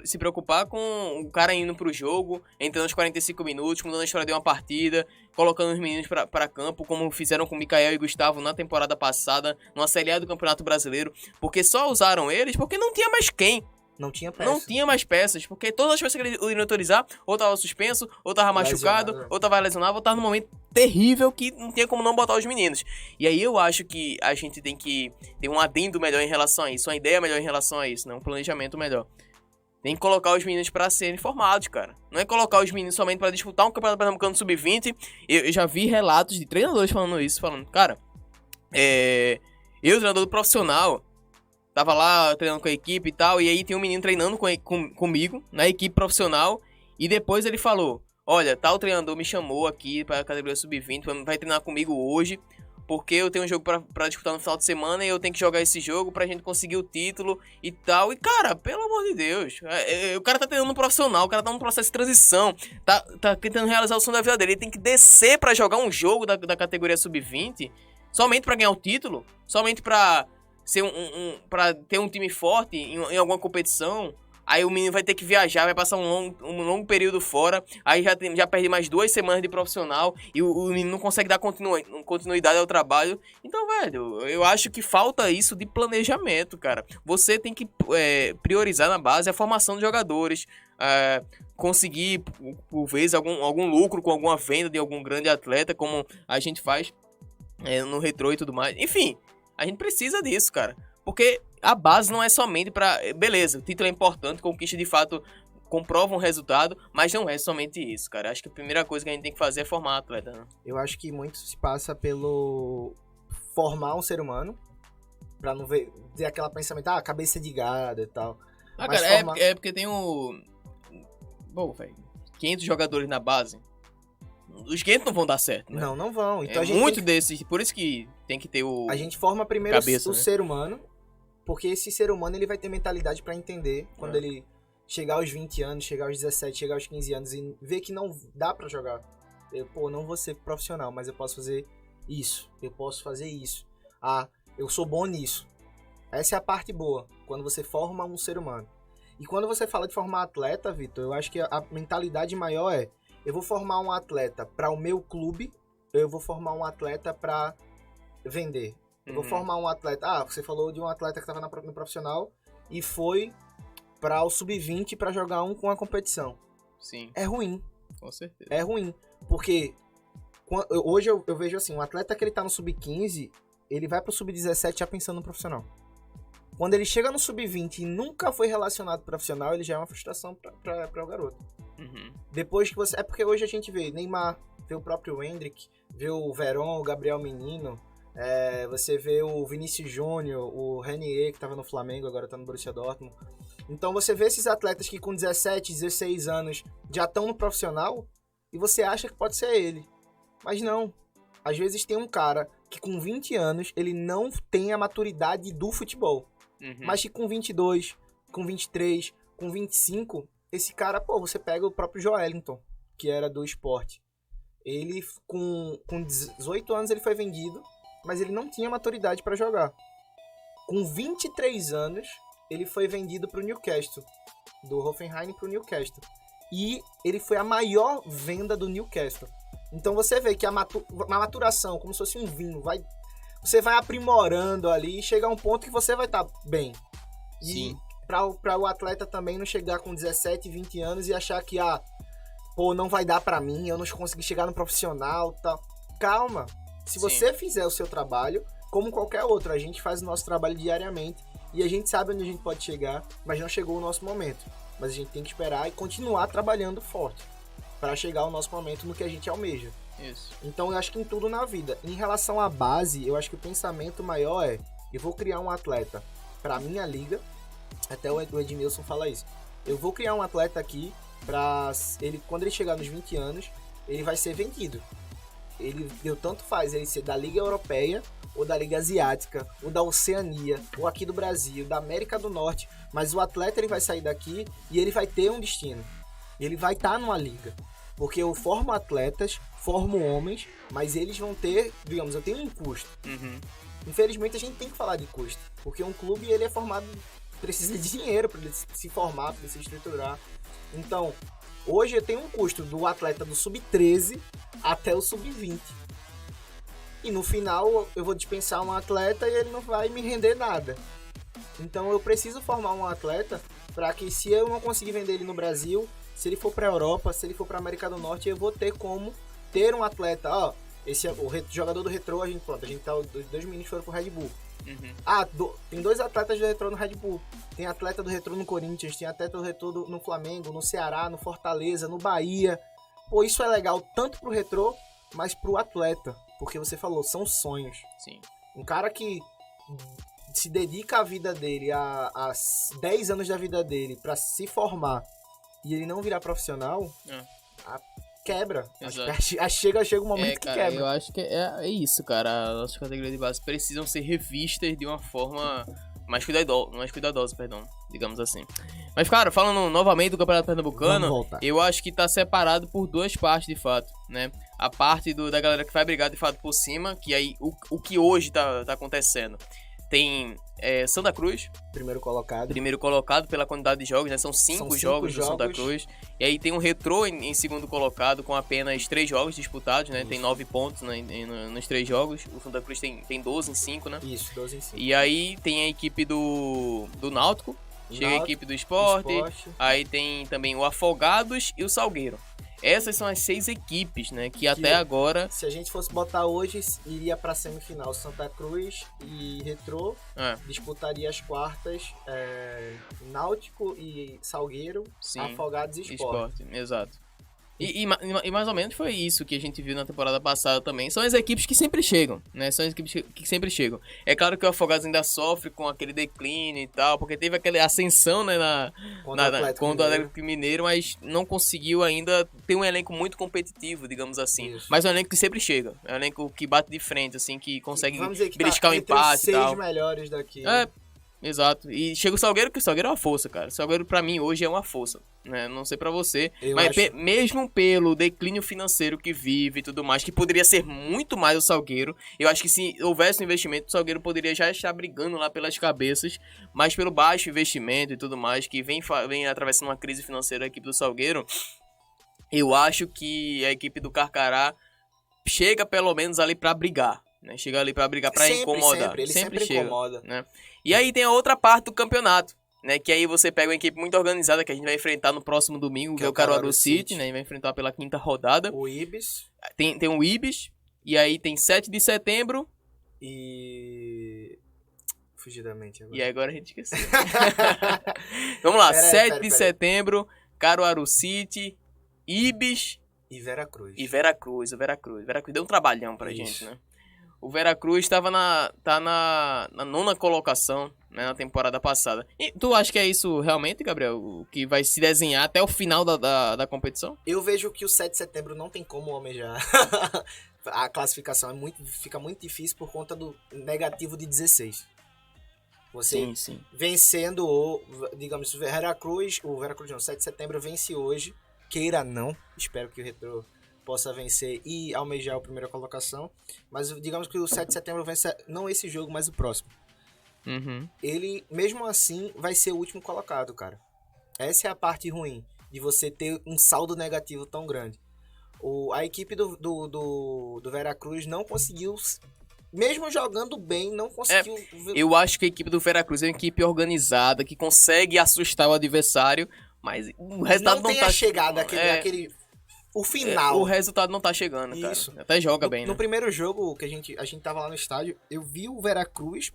Se preocupar com o cara indo pro jogo, entrando aos 45 minutos, mudando a história de uma partida, colocando os meninos pra campo, como fizeram com Mikael e Gustavo na temporada passada, numa Série A do Campeonato Brasileiro, porque só usaram eles porque não tinha mais quem. Não tinha mais peças, porque todas as peças que ele iriam autorizar, ou tava suspenso, ou tava machucado, ou tava lesionado, ou tava num momento terrível que não tinha como não botar os meninos. E aí eu acho que a gente tem que ter um adendo melhor em relação a isso, uma ideia melhor em relação a isso, né? Um planejamento melhor. Tem que colocar os meninos pra serem formados, cara. Não é colocar os meninos somente pra disputar um campeonato pernambucano sub-20. Eu já vi relatos de treinadores falando isso, cara, eu, treinador profissional, tava lá treinando com a equipe e tal, e aí tem um menino treinando comigo, na equipe profissional, e depois ele falou, olha, tal treinador me chamou aqui pra categoria sub-20, vai treinar comigo hoje, porque eu tenho um jogo pra disputar no final de semana e eu tenho que jogar esse jogo pra gente conseguir o título e tal. E, cara, pelo amor de Deus, o cara tá treinando no profissional, o cara tá num processo de transição, tá tentando realizar o sonho da vida dele, ele tem que descer pra jogar um jogo da categoria sub-20, somente pra ganhar o título, somente pra ser pra ter um time forte em alguma competição. Aí o menino vai ter que viajar, vai passar um longo período fora, aí já perde mais 2 semanas de profissional e o menino não consegue dar continuidade ao trabalho. Então, velho, eu acho que falta isso de planejamento, cara. Você tem que priorizar na base a formação de jogadores, conseguir, por vezes, algum lucro com alguma venda de algum grande atleta, como a gente faz no Retrô e tudo mais. Enfim, a gente precisa disso, cara. Porque a base não é somente pra... Beleza, o título é importante, conquista de fato comprova um resultado, mas não é somente isso, cara. Acho que a primeira coisa que a gente tem que fazer é formar atleta, né? Eu acho que muito se passa pelo formar um ser humano, pra não ter aquela pensamento, cabeça de gado e tal. Mas cara, porque tem Bom, velho, 500 jogadores na base. os guetos não vão dar certo, né? Não vão. Então É a gente muito desses, por isso que tem que ter o... A gente forma primeiro cabeça, o né? ser humano, porque esse ser humano ele vai ter mentalidade pra entender quando ele chegar aos 20 anos, chegar aos 17, chegar aos 15 anos e ver que não dá pra jogar. Não vou ser profissional, mas eu posso fazer isso, eu posso fazer isso. Eu sou bom nisso. Essa é a parte boa, quando você forma um ser humano. E quando você fala de formar atleta, Vitor, eu acho que a mentalidade maior é: eu vou formar um atleta para o meu clube, eu vou formar um atleta para vender. Eu vou formar um atleta... você falou de um atleta que estava no profissional e foi para o sub-20 para jogar com a competição. Sim. É ruim. Com certeza. É ruim, porque hoje eu vejo assim, um atleta que ele tá no sub-15, ele vai pro sub-17 já pensando no profissional. Quando ele chega no sub-20 e nunca foi relacionado profissional, ele já é uma frustração para o garoto. Depois que você... É porque hoje a gente vê Neymar, vê o próprio Hendrick, vê o Verón, o Gabriel Menino, você vê o Vinícius Júnior, o Renier, que tava no Flamengo, agora tá no Borussia Dortmund. Então você vê esses atletas que com 17, 16 anos já estão no profissional e você acha que pode ser ele. Mas não. Às vezes tem um cara que com 20 anos ele não tem a maturidade do futebol. Mas que com 22, com 23, com 25, esse cara, você pega o próprio Joelinton, que era do Sport. Ele com 18 anos ele foi vendido, mas ele não tinha maturidade para jogar. Com 23 anos, ele foi vendido para o Newcastle, do Hoffenheim para o Newcastle. E ele foi a maior venda do Newcastle. Então você vê que a maturação, como se fosse um vinho, você vai aprimorando ali e chega a um ponto que você vai estar bem. E para o atleta também não chegar com 17, 20 anos e achar que, não vai dar para mim, eu não consegui chegar no profissional, tal. Calma. Se você fizer o seu trabalho, como qualquer outro, a gente faz o nosso trabalho diariamente e a gente sabe onde a gente pode chegar, mas não chegou o nosso momento. Mas a gente tem que esperar e continuar trabalhando forte para chegar ao nosso momento no que a gente almeja. Isso. Então eu acho que em tudo na vida. Em relação à base, eu acho que o pensamento maior é: eu vou criar um atleta para minha liga. Até o Edmilson fala isso. Eu vou criar um atleta aqui para ele, quando ele chegar nos 20 anos, ele vai ser vendido. Tanto faz ele ser da Liga Europeia, ou da Liga Asiática, ou da Oceania, ou aqui do Brasil, da América do Norte, mas o atleta ele vai sair daqui e ele vai ter um destino. Ele vai estar numa liga. Porque eu formo atletas, formo homens, mas eles vão ter, digamos, eu tenho um custo. Infelizmente a gente tem que falar de custo, porque um clube ele é formado, precisa de dinheiro para ele se formar, para ele se estruturar. Então, hoje eu tenho um custo do atleta do sub-13 até o sub-20. E no final eu vou dispensar um atleta e ele não vai me render nada. Então eu preciso formar um atleta para que, se eu não conseguir vender ele no Brasil, se ele for para a Europa, se ele for para a América do Norte, eu vou ter como ter um atleta. Esse é o jogador do Retrô, a gente tá, os dois meninos foram pro Red Bull. Tem dois atletas do Retrô no Red Bull. Tem atleta do Retrô no Corinthians, tem atleta do Retrô no Flamengo, no Ceará, no Fortaleza, no Bahia. Isso é legal tanto pro Retrô, mas pro atleta. Porque você falou, são sonhos. Sim. Um cara que se dedica a vida dele, a 10 anos da vida dele, pra se formar, e ele não virar profissional, quebra. Chega um momento que quebra. Eu acho que é isso, cara. As nossas categorias de base precisam ser revistas de uma forma mais cuidadosa, digamos assim. Mas, cara, falando novamente do Campeonato Pernambucano, eu acho que tá separado por duas partes, de fato, né? A parte da galera que vai brigar, de fato, por cima, que aí o que hoje tá acontecendo. Tem Santa Cruz. Primeiro colocado pela quantidade de jogos, né? São cinco jogos do Santa Cruz. E aí tem o Retrô em segundo colocado, com apenas 3 jogos disputados, né? Isso. Tem 9 pontos nos 3 jogos. O Santa Cruz tem 12 em 5, né? Isso, 12 em 5. E aí tem a equipe do Náutico. Chega a equipe do Sport. Aí tem também o Afogados e o Salgueiro. Essas são as 6 equipes, né? Que até agora... Se a gente fosse botar hoje, iria pra semifinal Santa Cruz e Retrô. Disputaria as quartas Náutico e Salgueiro, Afogados e Sport. Exato. E mais ou menos foi isso que a gente viu na temporada passada também. São as equipes que sempre chegam, né? São as equipes que sempre chegam. É claro que o Afogados ainda sofre com aquele declínio e tal, porque teve aquela ascensão, né, contra o Atlético Mineiro, mas não conseguiu ainda ter um elenco muito competitivo, digamos assim. Isso. Mas é um elenco que sempre chega. É um elenco que bate de frente, assim, que consegue beliscar o empate e tal. Os 6 melhores daqui. Exato. E chega o Salgueiro, que o Salgueiro é uma força, cara. O Salgueiro, pra mim, hoje é uma força, né? Não sei pra você. Mas mesmo pelo declínio financeiro que vive e tudo mais, que poderia ser muito mais o Salgueiro, eu acho que se houvesse um investimento, o Salgueiro poderia já estar brigando lá pelas cabeças, mas pelo baixo investimento e tudo mais, que vem atravessando uma crise financeira a equipe do Salgueiro, eu acho que a equipe do Carcará chega pelo menos ali pra brigar. Né? Chega ali pra brigar, pra incomodar. Ele sempre chega, incomoda. Né? E aí tem a outra parte do campeonato, né? Que aí você pega uma equipe muito organizada que a gente vai enfrentar no próximo domingo, que é o Caruaru City, né? E vai enfrentar pela 5ª rodada. O Ibis. Tem o Ibis. E aí tem 7 de setembro. E... Fugi da mente agora. E agora a gente esqueceu. Vamos lá, 7 de setembro, Caruaru City, Ibis... E Veracruz. O Veracruz deu um trabalhão pra gente, né? O Veracruz tá na 9ª colocação, né, na temporada passada. E tu acha que é isso realmente, Gabriel? O que vai se desenhar até o final da competição? Eu vejo que o 7 de setembro não tem como almejar. A classificação fica muito difícil por conta do negativo de 16. Você sim. Vencendo digamos, o Veracruz não, 7 de setembro vence hoje. Queira não, espero que o Retrô possa vencer e almejar a primeira colocação. Mas digamos que o 7 de setembro vence não esse jogo, mas o próximo. Uhum. Ele, mesmo assim, vai ser o último colocado, cara. Essa é a parte ruim de você ter um saldo negativo tão grande. A equipe do Veracruz não conseguiu, mesmo jogando bem, não conseguiu... Eu acho que a equipe do Veracruz é uma equipe organizada, que consegue assustar o adversário, mas o resultado não tá... chegado aquele... O final. O resultado não tá chegando, Isso. Cara. Até joga bem, né? No primeiro jogo que a gente tava lá no estádio, eu vi o Veracruz,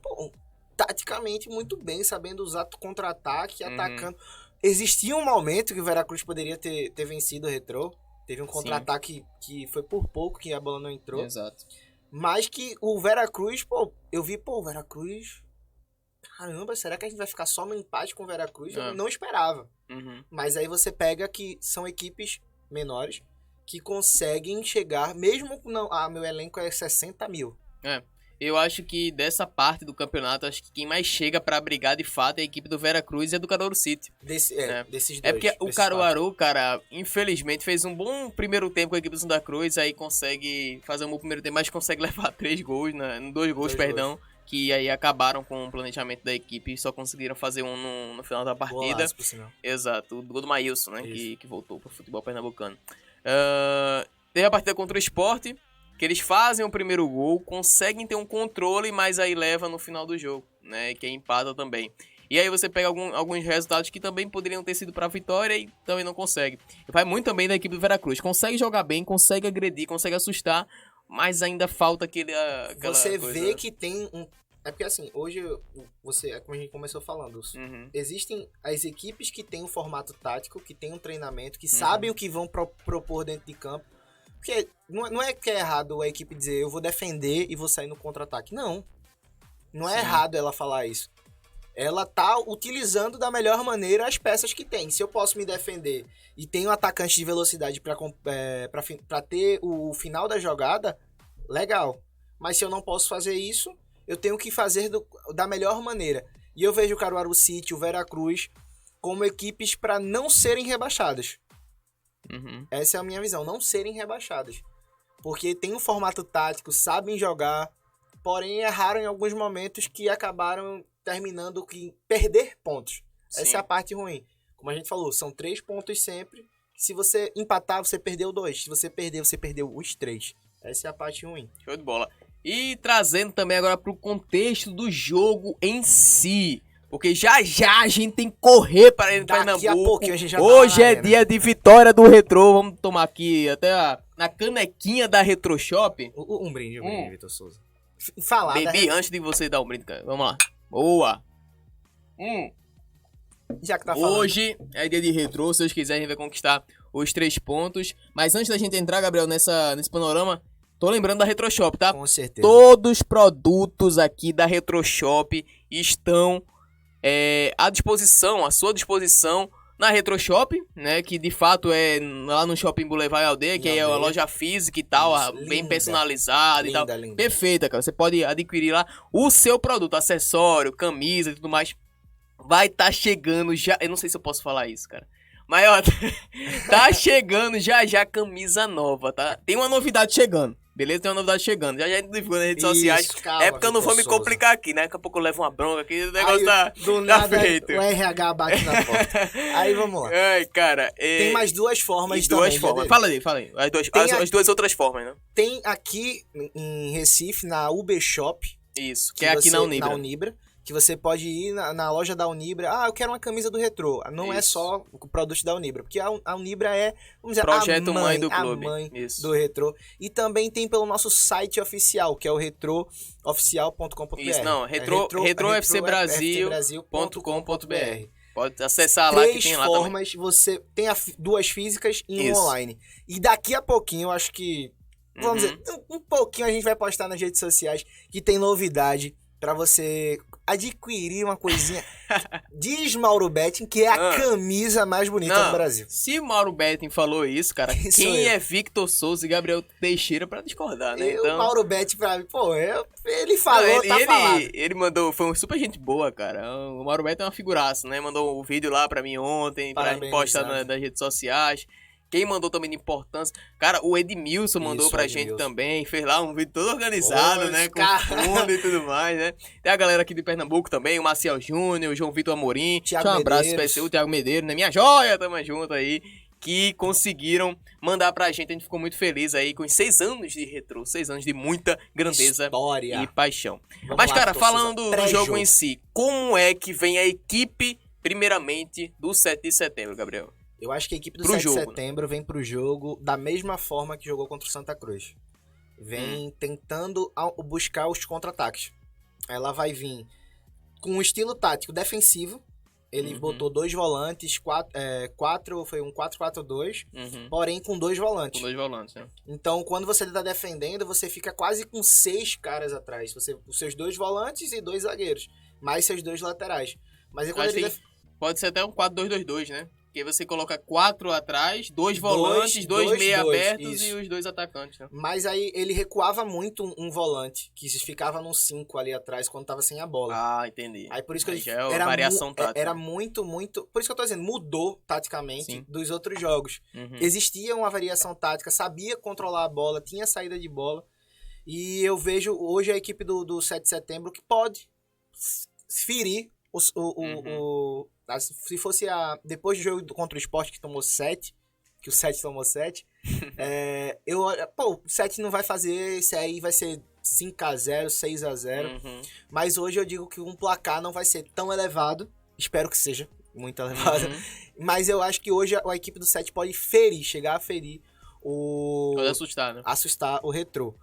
taticamente muito bem, sabendo usar contra-ataque, atacando. Existia um momento que o Veracruz poderia ter vencido o Retrô. Teve um contra-ataque que foi por pouco que a bola não entrou. Exato. Mas que o Veracruz, eu vi, o Veracruz... Caramba, será que a gente vai ficar só no empate com o Veracruz? Eu não esperava. Uhum. Mas aí você pega que são equipes menores que conseguem chegar, mesmo não, meu elenco é 60 mil. Eu acho que dessa parte do campeonato, acho que quem mais chega pra brigar de fato é a equipe do Veracruz e a do Caruaru City. Desses dois. É porque o Caruaru, cara, infelizmente fez um bom primeiro tempo com a equipe do Santa Cruz, aí consegue fazer um bom primeiro tempo, mas consegue levar 3 gols, dois gols, que aí acabaram com o planejamento da equipe e só conseguiram fazer um no final da partida. Golaço, por sinal. Exato, o gol do Maílson, né, que voltou pro futebol pernambucano. Teve a partida contra o Sport, que eles fazem o primeiro gol, conseguem ter um controle, mas aí leva no final do jogo, né, que empata também. E aí você pega alguns resultados que também poderiam ter sido pra vitória e também não consegue. Vai muito também da equipe do Veracruz, consegue jogar bem, consegue agredir, consegue assustar, mas ainda falta aquela você coisa... vê que tem um... É porque assim, hoje, como a gente começou falando, existem as equipes que têm um formato tático, que têm um treinamento, que sabem o que vão propor dentro de campo. Porque não é que é errado a equipe dizer, eu vou defender e vou sair no contra-ataque. Não. Não é errado ela falar isso. Ela tá utilizando da melhor maneira as peças que tem. Se eu posso me defender e tenho atacante de velocidade pra ter o final da jogada, legal. Mas se eu não posso fazer isso, eu tenho que fazer da melhor maneira. E eu vejo o Caruaru City, o Veracruz, como equipes para não serem rebaixadas. Essa é a minha visão, não serem rebaixadas. Porque tem um formato tático, sabem jogar, porém erraram em alguns momentos que acabaram terminando em perder pontos. Sim. Essa é a parte ruim. Como a gente falou, são 3 pontos sempre. Se você empatar, você perdeu 2. Se você perder, você perdeu os 3. Essa é a parte ruim. Show de bola. E trazendo também agora pro contexto do jogo em si. Porque já a gente tem que correr para ir no Pernambuco. Daqui a pouquinho a gente já Hoje é dia de vitória do Retrô. Vamos tomar aqui até na canequinha da Retro Shop. Um brinde, Vitor Souza. Bebi antes de você dar um brinde, cara. Vamos lá. Boa. Já que tá falando. Hoje é dia de retrô, se Deus quiser a gente vai conquistar os 3 pontos. Mas antes da gente entrar, Gabriel, nesse panorama, tô lembrando da RetroShop, tá? Com certeza. Todos os produtos aqui da RetroShop estão à disposição, à sua disposição na RetroShop, né? Que de fato é lá no Shopping Boulevard Aldeia, que é uma loja física e tal, Isso, bem linda. personalizada e tal. Linda. Perfeita, cara. Você pode adquirir lá o seu produto, acessório, camisa e tudo mais. Vai estar chegando já. Eu não sei se eu posso falar isso, cara. Mas ó, tá chegando já camisa nova, tá? Tem uma novidade chegando. Beleza? Tem uma novidade chegando. Já divulga nas redes sociais. Calma, É porque eu não vou me Vitor Souza. complicar aqui, né? Daqui a pouco eu levo uma bronca aqui. O negócio Aí, tá, do tá nada, feito. o RH bate na porta. Aí vamos lá. Ai, cara. Tem mais duas formas e duas também. formas. Fala. Fala aí. Tem As duas outras formas, né? Tem aqui em Recife, na UB Shop. Isso. Que é aqui na Unibra. Na Unibra. Que você pode ir na loja da Unibra. Ah, eu quero uma camisa do Retrô. Não é só o produto da Unibra. Porque a Unibra é, vamos dizer, Projeto mãe do clube. A mãe Isso. do Retrô. E também tem pelo nosso site oficial, que é o retrooficial.com.br. Isso, não. retrofcbrasil.com.br. Pode acessar lá que tem lá também. Três formas. Você tem duas físicas e Isso. um online. E daqui a pouquinho, eu acho que... Vamos dizer, um pouquinho a gente vai postar nas redes sociais que tem novidade pra você adquirir uma coisinha. Diz Mauro Betting que é a camisa mais bonita do Brasil. Se Mauro Betting falou isso, cara, Isso quem eu. é Victor Souza e Gabriel Teixeira pra discordar, né? O Mauro Betting pra mim, pô, ele falou, tá falado. Ele mandou, foi um super gente boa, cara. O Mauro Betting é uma figuraça, né? Mandou o vídeo lá pra mim ontem, pra gente postar nas redes sociais. Quem mandou também de importância. Cara, o Edmilson mandou pra gente também. Fez lá um vídeo todo organizado, né? Com fundo e tudo mais, né? Tem a galera aqui de Pernambuco também. O Maciel Júnior, o João Vitor Amorim. Thiago Um abraço Medeiros. especial. O Thiago Medeiros, né? Minha joia, tamo junto aí. Que conseguiram mandar pra gente. A gente ficou muito feliz aí com os 6 anos de retrô. 6 anos de muita grandeza História. e paixão. Vamos Mas, lá, cara, torcida. falando do Pré-jogo. jogo em si. Como é que vem a equipe, primeiramente, do 7 de setembro, Gabriel? Eu acho que a equipe do Pro 7 jogo, de setembro vem pro jogo da mesma forma que jogou contra o Santa Cruz. Vem tentando buscar os contra-ataques. Ela vai vir com um estilo tático defensivo. Ele botou 2 volantes, foi um 4-4-2, porém com 2 volantes. Com 2 volantes, né? Então, quando você tá defendendo, você fica quase com 6 caras atrás. Os seus 2 volantes e 2 zagueiros, mais seus 2 laterais. Mas é quando ele pode ser até um 4-2-2-2, né? Porque você coloca 4 atrás, 2 volantes, 2 meia abertos e os 2 atacantes, né? Mas aí ele recuava muito um volante, que ficava num 5 ali atrás quando tava sem a bola. Ah, entendi. Aí por isso que Aí já é variação tática. era muito... Por isso que eu tô dizendo, mudou taticamente dos outros jogos. Existia uma variação tática, sabia controlar a bola, tinha saída de bola. E eu vejo hoje a equipe do 7 de setembro que pode ferir se fosse depois do jogo contra o Sport que tomou 7, que o 7 tomou 7, o 7 não vai fazer, isso aí vai ser 5-0, 6-0, mas hoje eu digo que um placar não vai ser tão elevado, espero que seja muito elevado, mas eu acho que hoje a equipe do 7 pode chegar a ferir pode assustar, né? Assustar o Retrô.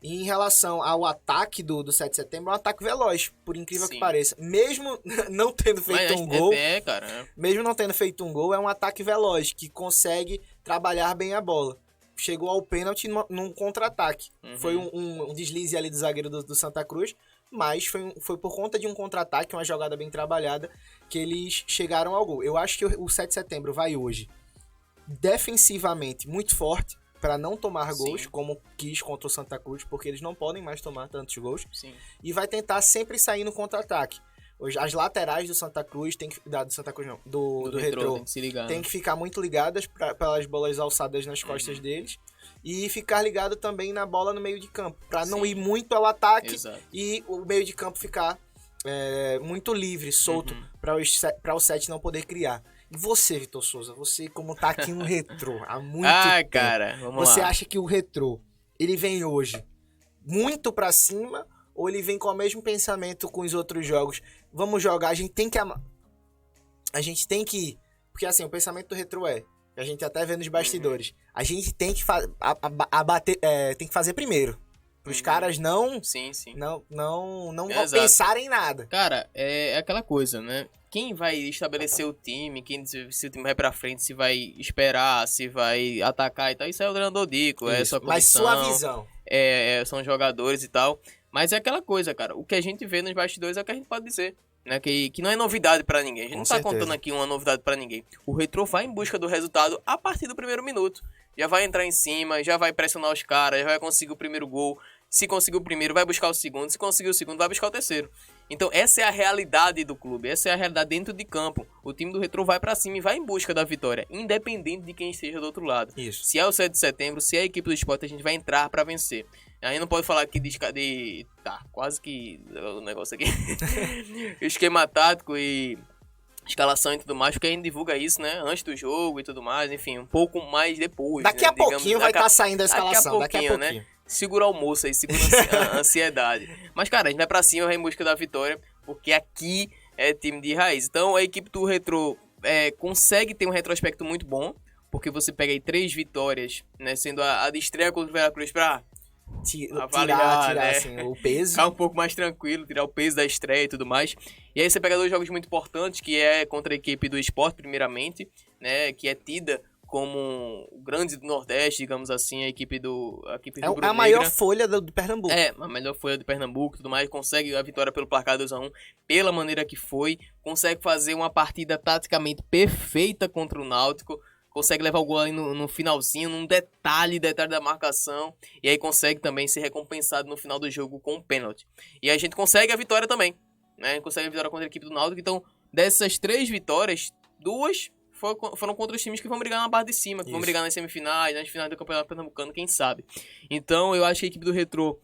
E em relação ao ataque do 7 de setembro, é um ataque veloz, por incrível que pareça. Mesmo não tendo feito um gol, mesmo não tendo feito um gol, é um ataque veloz, que consegue trabalhar bem a bola. Chegou ao pênalti num contra-ataque. Foi um deslize ali do zagueiro do Santa Cruz, mas foi por conta de um contra-ataque, uma jogada bem trabalhada, que eles chegaram ao gol. Eu acho que o 7 de setembro vai hoje defensivamente muito forte, para não tomar gols, como quis contra o Santa Cruz, porque eles não podem mais tomar tantos gols. E vai tentar sempre sair no contra-ataque. As laterais do Santa Cruz do Retrô tem que ficar muito ligadas pelas bolas alçadas nas costas deles, e ficar ligado também na bola no meio de campo, para não ir muito ao ataque e o meio de campo ficar muito livre, solto, para o 7 não poder criar. E você, Vitor Souza, você como tá aqui no Retrô há muito tempo, cara, vamos você lá. acha que o Retrô, ele vem hoje muito pra cima, ou ele vem com o mesmo pensamento com os outros jogos? Vamos jogar, a gente tem que porque assim, o pensamento do Retrô a gente até vê nos bastidores, a gente tem que tem que fazer primeiro. Os caras não pensarem em nada. Cara, é aquela coisa, né? quem vai estabelecer o time, se o time vai pra frente, se vai esperar, se vai atacar e tal, isso é o treinador Dico, é sua condição. Mas sua visão. São jogadores e tal. Mas é aquela coisa, cara, o que a gente vê nos bastidores é o que a gente pode dizer. Né, que não é novidade pra ninguém. A gente não tá contando aqui uma novidade pra ninguém. O Retrô vai em busca do resultado a partir do primeiro minuto. Já vai entrar em cima, já vai pressionar os caras, já vai conseguir o primeiro gol. Se conseguir o primeiro, vai buscar o segundo. Se conseguir o segundo, vai buscar o terceiro. Então essa é a realidade do clube. Essa é a realidade dentro de campo. O time do Retrô vai pra cima e vai em busca da vitória, independente de quem esteja do outro lado. Isso. Se é o 7 de setembro, se é a equipe do Sport, a gente vai entrar pra vencer. Aí não pode falar aqui tá, quase que o negócio aqui. Esquema tático e escalação e tudo mais, porque a gente divulga isso, né? Antes do jogo e tudo mais, enfim, um pouco mais depois. Daqui né? a pouquinho vai estar saindo a escalação. Daqui a pouquinho. Né? Segura o almoço aí, segura a ansiedade. Mas, cara, a gente vai pra cima, vai em busca da vitória, porque aqui é time de raiz. Então, a equipe do Retrô consegue ter um retrospecto muito bom, porque você pega aí 3 vitórias, né? Sendo a de estreia contra o Veracruz pra tirar né? assim, o peso. Ficar um pouco mais tranquilo, tirar o peso da estreia e tudo mais. E aí você pega 2 jogos muito importantes, que é contra a equipe do Sport, primeiramente, né? Que é tida como o grande do Nordeste, digamos assim, a equipe do É a maior folha do Pernambuco. A melhor folha do Pernambuco e tudo mais. Consegue a vitória pelo placar 2-1, pela maneira que foi. Consegue fazer uma partida taticamente perfeita contra o Náutico. Consegue levar o gol ali no finalzinho, num detalhe da marcação. E aí consegue também ser recompensado no final do jogo com um pênalti. E aí a gente consegue a vitória também, né? Consegue a vitória contra a equipe do Náutico. Então, dessas 3 vitórias, 2 foram contra os times que vão brigar na parte de cima, que vão brigar nas semifinais, nas finais do Campeonato Pernambucano, quem sabe. Então, eu acho que a equipe do Retrô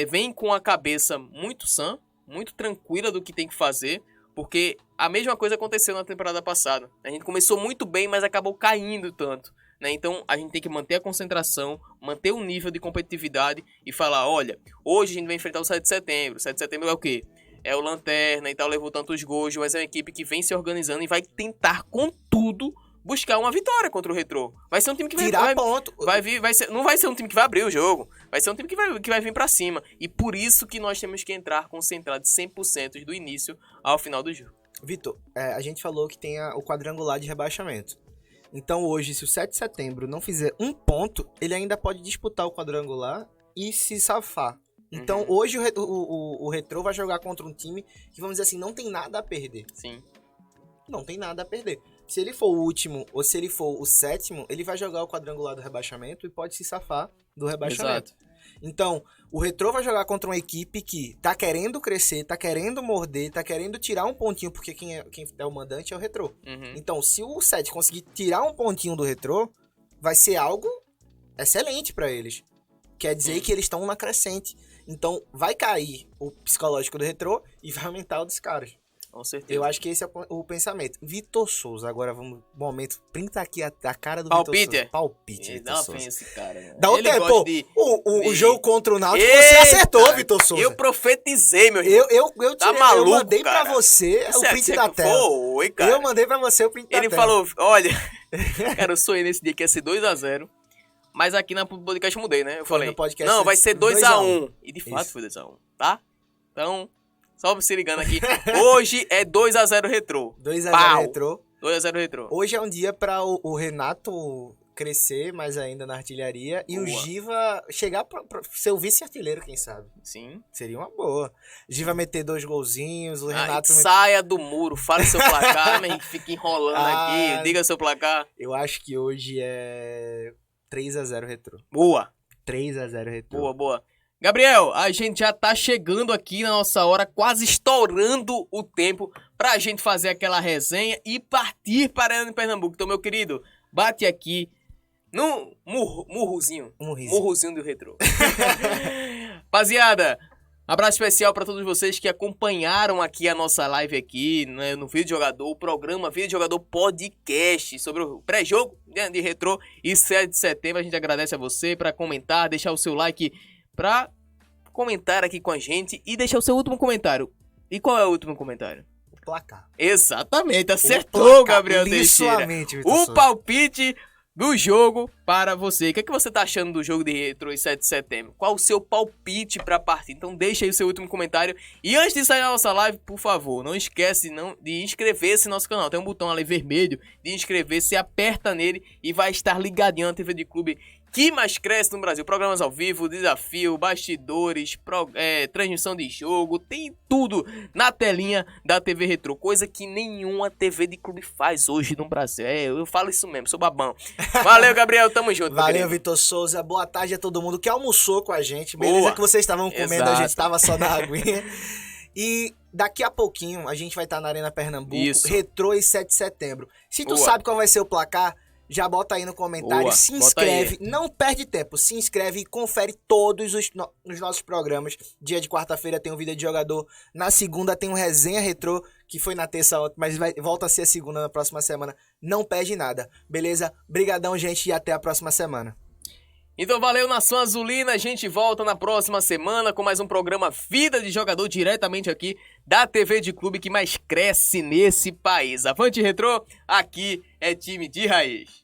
vem com a cabeça muito sã, muito tranquila do que tem que fazer. Porque a mesma coisa aconteceu na temporada passada. A gente começou muito bem, mas acabou caindo tanto. Né? Então, a gente tem que manter a concentração, manter o nível de competitividade e falar, olha, hoje a gente vai enfrentar o 7 de setembro. O 7 de setembro é o quê? É o Lanterna e tal, levou tantos gols, mas é uma equipe que vem se organizando e vai tentar, com tudo, buscar uma vitória contra o Retrô. Vai ser um time que tirar ponto. Não vai ser um time que vai abrir o jogo. Vai ser um time que vai vir pra cima. E por isso que nós temos que entrar concentrado 100% do início ao final do jogo. Vitor, a gente falou que tem o quadrangular de rebaixamento. Então hoje, se o 7 de setembro não fizer um ponto, ele ainda pode disputar o quadrangular e se safar. Então hoje o Retrô vai jogar contra um time que, vamos dizer assim, não tem nada a perder. Sim. Não tem nada a perder. Se ele for o último ou se ele for o 7º, ele vai jogar o quadrangular do rebaixamento e pode se safar do rebaixamento. Exato. Então, o Retrô vai jogar contra uma equipe que tá querendo crescer, tá querendo morder, tá querendo tirar um pontinho, porque quem é o mandante é o Retrô. Então, se o 7 conseguir tirar um pontinho do Retrô, vai ser algo excelente pra eles. Quer dizer que eles estão na crescente. Então, vai cair o psicológico do Retrô e vai aumentar o dos caras. Com certeza. Eu acho que esse é o pensamento. Vitor Souza, agora vamos, momento, printa aqui a cara do Palpite. Vitor Souza. Palpite, Vitor Souza. Dá esse cara, né? Dá o tempo, o jogo contra o Náutico, você acertou, Vitor Souza. Eu profetizei, meu irmão. Eu mandei pra você o print da tela. Foi, cara. Eu mandei pra você o print da tela. Ele falou, olha, cara, eu sonhei nesse dia que ia ser 2-0, mas aqui na podcast eu mudei, né? Eu falei, não, vai ser 2-1. E de fato foi 2-1, tá? Então... Só se ligando aqui. Hoje é 2-0 Retrô. 2-0 Retrô. 2-0 Retrô. Hoje é um dia para o Renato crescer mais ainda na artilharia e o Giva chegar pra ser o vice-artilheiro, quem sabe. Sim. Seria uma boa. Giva meter 2 golzinhos, o Renato... Saia do muro, fale seu placar, mas a gente fica enrolando aqui. Diga seu placar. Eu acho que hoje é 3-0 Retrô. Boa. 3-0 Retrô. Boa. Gabriel, a gente já tá chegando aqui na nossa hora, quase estourando o tempo pra gente fazer aquela resenha e partir para Arena de Pernambuco. Então, meu querido, bate aqui no murrozinho do Retrô. Rapaziada, abraço especial para todos vocês que acompanharam aqui a nossa live aqui, né, no Vídeo Jogador, o programa Vídeo Jogador Podcast sobre o pré-jogo de Retrô e 7 de setembro. A gente agradece a você para comentar, deixar o seu like pra comentar aqui com a gente e deixar o seu último comentário. E qual é o último comentário? O placar. Exatamente, acertou, Gabriel Teixeira. Vitor O Souza. palpite do jogo para você. O que é que você tá achando do jogo de Retro 7 de setembro? Qual o seu palpite pra partida? Então deixa aí o seu último comentário. E antes de sair da nossa live, por favor, não esquece de inscrever-se no nosso canal. Tem um botão ali vermelho de inscrever-se, aperta nele e vai estar ligadinho na TV de Clube que mais cresce no Brasil. Programas ao vivo, desafio, bastidores, transmissão de jogo, tem tudo na telinha da TV Retro, coisa que nenhuma TV de clube faz hoje no Brasil. Eu falo isso mesmo, sou babão. Valeu, Gabriel, tamo junto. Valeu, Vitor Souza, boa tarde a todo mundo que almoçou com a gente. Beleza. Boa. Que vocês estavam comendo, exato. A gente tava só na aguinha. E daqui a pouquinho a gente vai estar na Arena Pernambuco, isso. Retrô e 7 de setembro. Se tu sabe qual vai ser o placar, já bota aí no comentário, se inscreve, não perde tempo, se inscreve e confere todos os nossos programas. Dia de quarta-feira tem um Vida de Jogador, na segunda tem um Resenha Retrô, que foi na terça ontem, mas volta a ser a segunda na próxima semana. Não perde nada, beleza? Brigadão, gente, e até a próxima semana. Então valeu, Nação Azulina, a gente volta na próxima semana com mais um programa Vida de Jogador, diretamente aqui da TV de Clube que mais cresce nesse país. Avante Retrô, aqui é time de raiz.